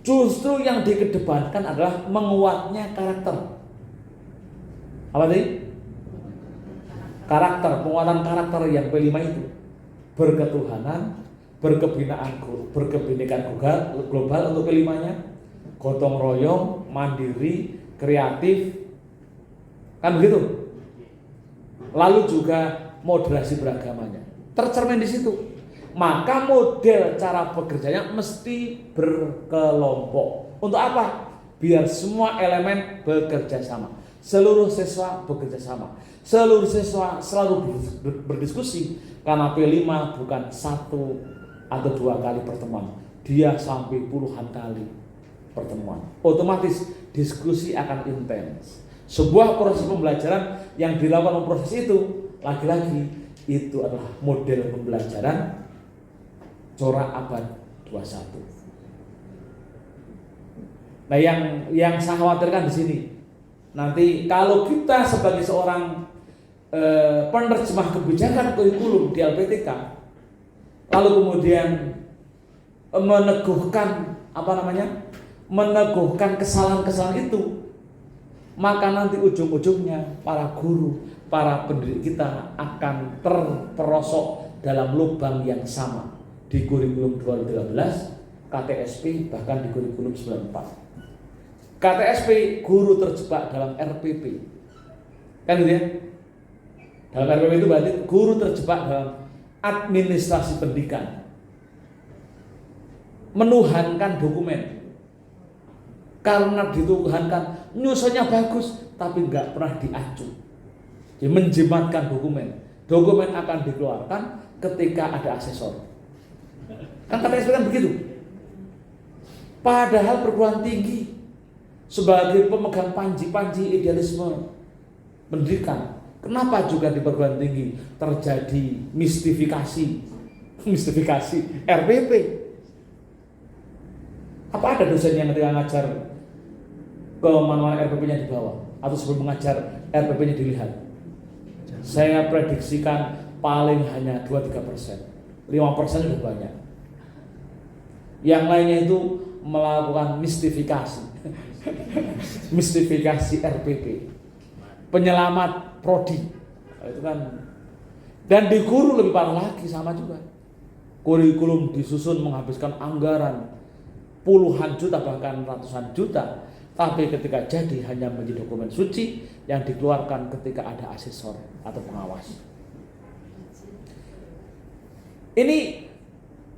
Justru yang dikedepankan adalah menguatnya karakter. Apa tadi? Karakter, penguatan karakter yang P5 itu. Berketuhanan, berkebinekaan global untuk P5-nya, gotong royong, mandiri, kreatif, kan begitu. Lalu juga moderasi beragamanya tercermin di situ. Maka model cara bekerjanya mesti berkelompok. Untuk apa? Biar semua elemen bekerja sama. Seluruh siswa bekerja sama. Seluruh siswa selalu berdiskusi. Karena P5 bukan 1 atau 2 kali pertemuan. Dia sampai puluhan kali pertemuan. Otomatis diskusi akan intens. Sebuah proses pembelajaran yang dilakukan proses itu, lagi-lagi itu adalah model pembelajaran corak abad 21. Nah, yang saya khawatirkan di sini, nanti kalau kita sebagai seorang penerjemah kebijakan kurikulum di LPTK, lalu kemudian meneguhkan kesalahan-kesalahan itu, maka nanti ujung-ujungnya para guru, para pendidik kita akan terperosok dalam lubang yang sama di kurikulum 2013, KTSP, bahkan di kurikulum 94. KTSP guru terjebak dalam RPP, kan gitu ya? Dalam RPP itu berarti guru terjebak dalam administrasi pendidikan, menuhankan dokumen. Karena dituhankan, nyusunnya bagus, tapi nggak pernah diacu. Jadi menjimatkan dokumen. Dokumen akan dikeluarkan ketika ada asesor. Kan KTSP kan begitu. Padahal perguruan tinggi sebagai pemegang panji-panji idealisme pendidikan, kenapa juga di perguruan tinggi terjadi mistifikasi RPP? Apa ada dosen yang ketika ngajar ke manual RPP-nya di bawah atau sebelum mengajar RPP-nya dilihat? Saya prediksikan paling hanya 2-3%, 5% sudah banyak. Yang lainnya itu melakukan mistifikasi RPP, penyelamat prodi, itu kan. Dan di guru lebih parah lagi, sama juga. Kurikulum disusun menghabiskan anggaran puluhan juta bahkan ratusan juta, tapi ketika jadi hanya menjadi dokumen suci yang dikeluarkan ketika ada asesor atau pengawas. Ini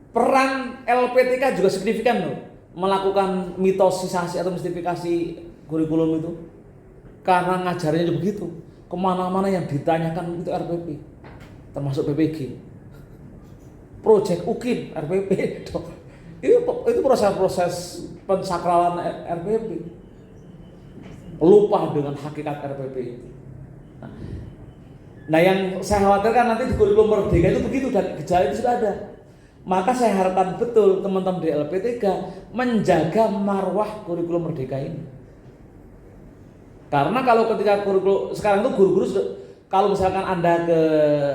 peran LPTK juga signifikan loh, melakukan mitosisasi atau mistifikasi kurikulum itu, karena ngajarnya juga begitu. Kemana-mana yang ditanyakan itu RPP, termasuk PPG, Project UKIN, RPP. Itu proses-proses pensakralan RPP, lupa dengan hakikat RPP itu. Nah, yang saya khawatirkan nanti di kurikulum merdeka itu begitu, dan gejala itu sudah ada. Maka saya harapkan betul teman-teman di LP3 menjaga marwah kurikulum merdeka ini. Karena kalau ketika kurikulum sekarang itu guru-guru kalau misalkan Anda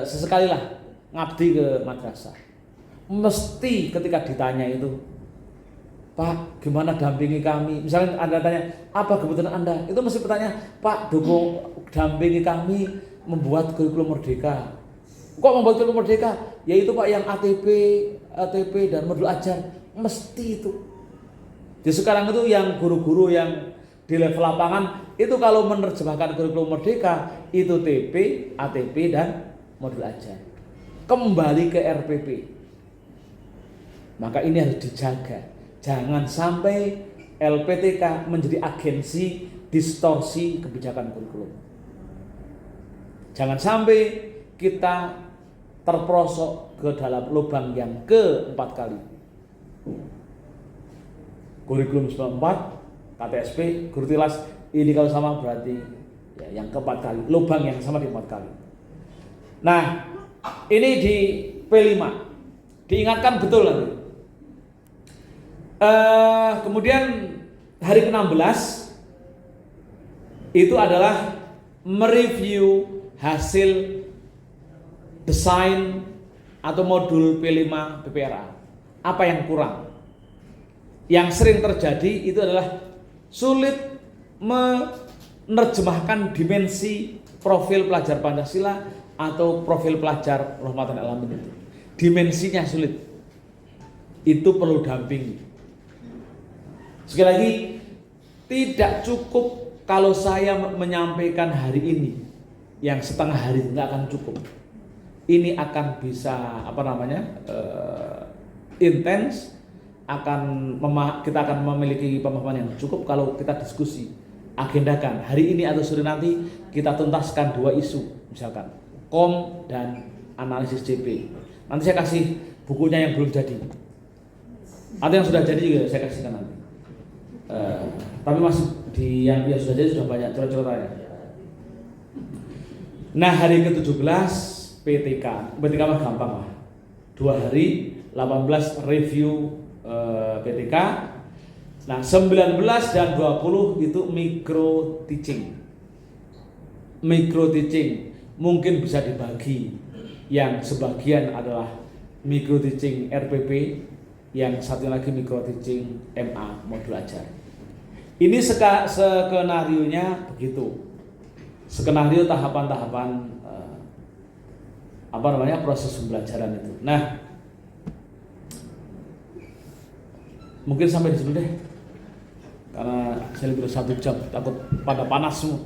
sesekali lah ngabdi ke madrasah, mesti ketika ditanya itu, Pak, gimana dampingi kami? Misalnya Anda tanya, apa kebutuhan Anda? Itu mesti bertanya, Pak, dukung dampingi kami membuat kurikulum merdeka. Kok membuat kurikulum merdeka? Yaitu Pak yang ATP dan modul ajar, mesti itu. Jadi sekarang itu yang guru-guru yang di level lapangan itu kalau menerjemahkan kurikulum merdeka itu TP, ATP dan modul ajar. Kembali ke RPP. Maka ini harus dijaga. Jangan sampai LPTK menjadi agensi distorsi kebijakan kurikulum. Jangan sampai kita terperosok ke dalam lubang yang keempat kali. Kurikulum 94, KTSP, guru tilas, ini kalau sama berarti ya, yang keempat kali, lubang yang sama di 4 kali. Nah, ini di P5 diingatkan betul nanti. Kemudian hari ke-16 itu adalah mereview hasil desain atau modul P5 PPRA. Apa yang kurang? Yang sering terjadi itu adalah sulit menerjemahkan dimensi profil pelajar Pancasila atau profil pelajar Rahmatan Alamin itu. Dimensinya sulit. Itu perlu dampingi. Sekali lagi, tidak cukup kalau saya menyampaikan hari ini yang setengah hari, nggak akan cukup. Ini akan bisa intens, kita akan memiliki pemahaman yang cukup kalau kita diskusi, agendakan hari ini atau sore nanti kita tuntaskan 2 isu, misalkan KOM dan analisis CP. Nanti saya kasih bukunya yang belum jadi, atau yang sudah jadi juga saya kasihkan nanti. Tapi masih di yang sudah jadi sudah banyak coret-coretannya. Nah, hari ke-17 PTK mah gampang lah. 2 hari 18 review PTK. Nah, 19 dan 20 itu micro teaching. Micro teaching mungkin bisa dibagi. Yang sebagian adalah micro teaching RPP, yang satu lagi micro teaching MA modul ajar. Ini skenarionya begitu. Skenario tahapan-tahapan proses pembelajaran itu. Nah, mungkin sampai di sini deh, karena saya lebih 1 jam, takut pada panas semua.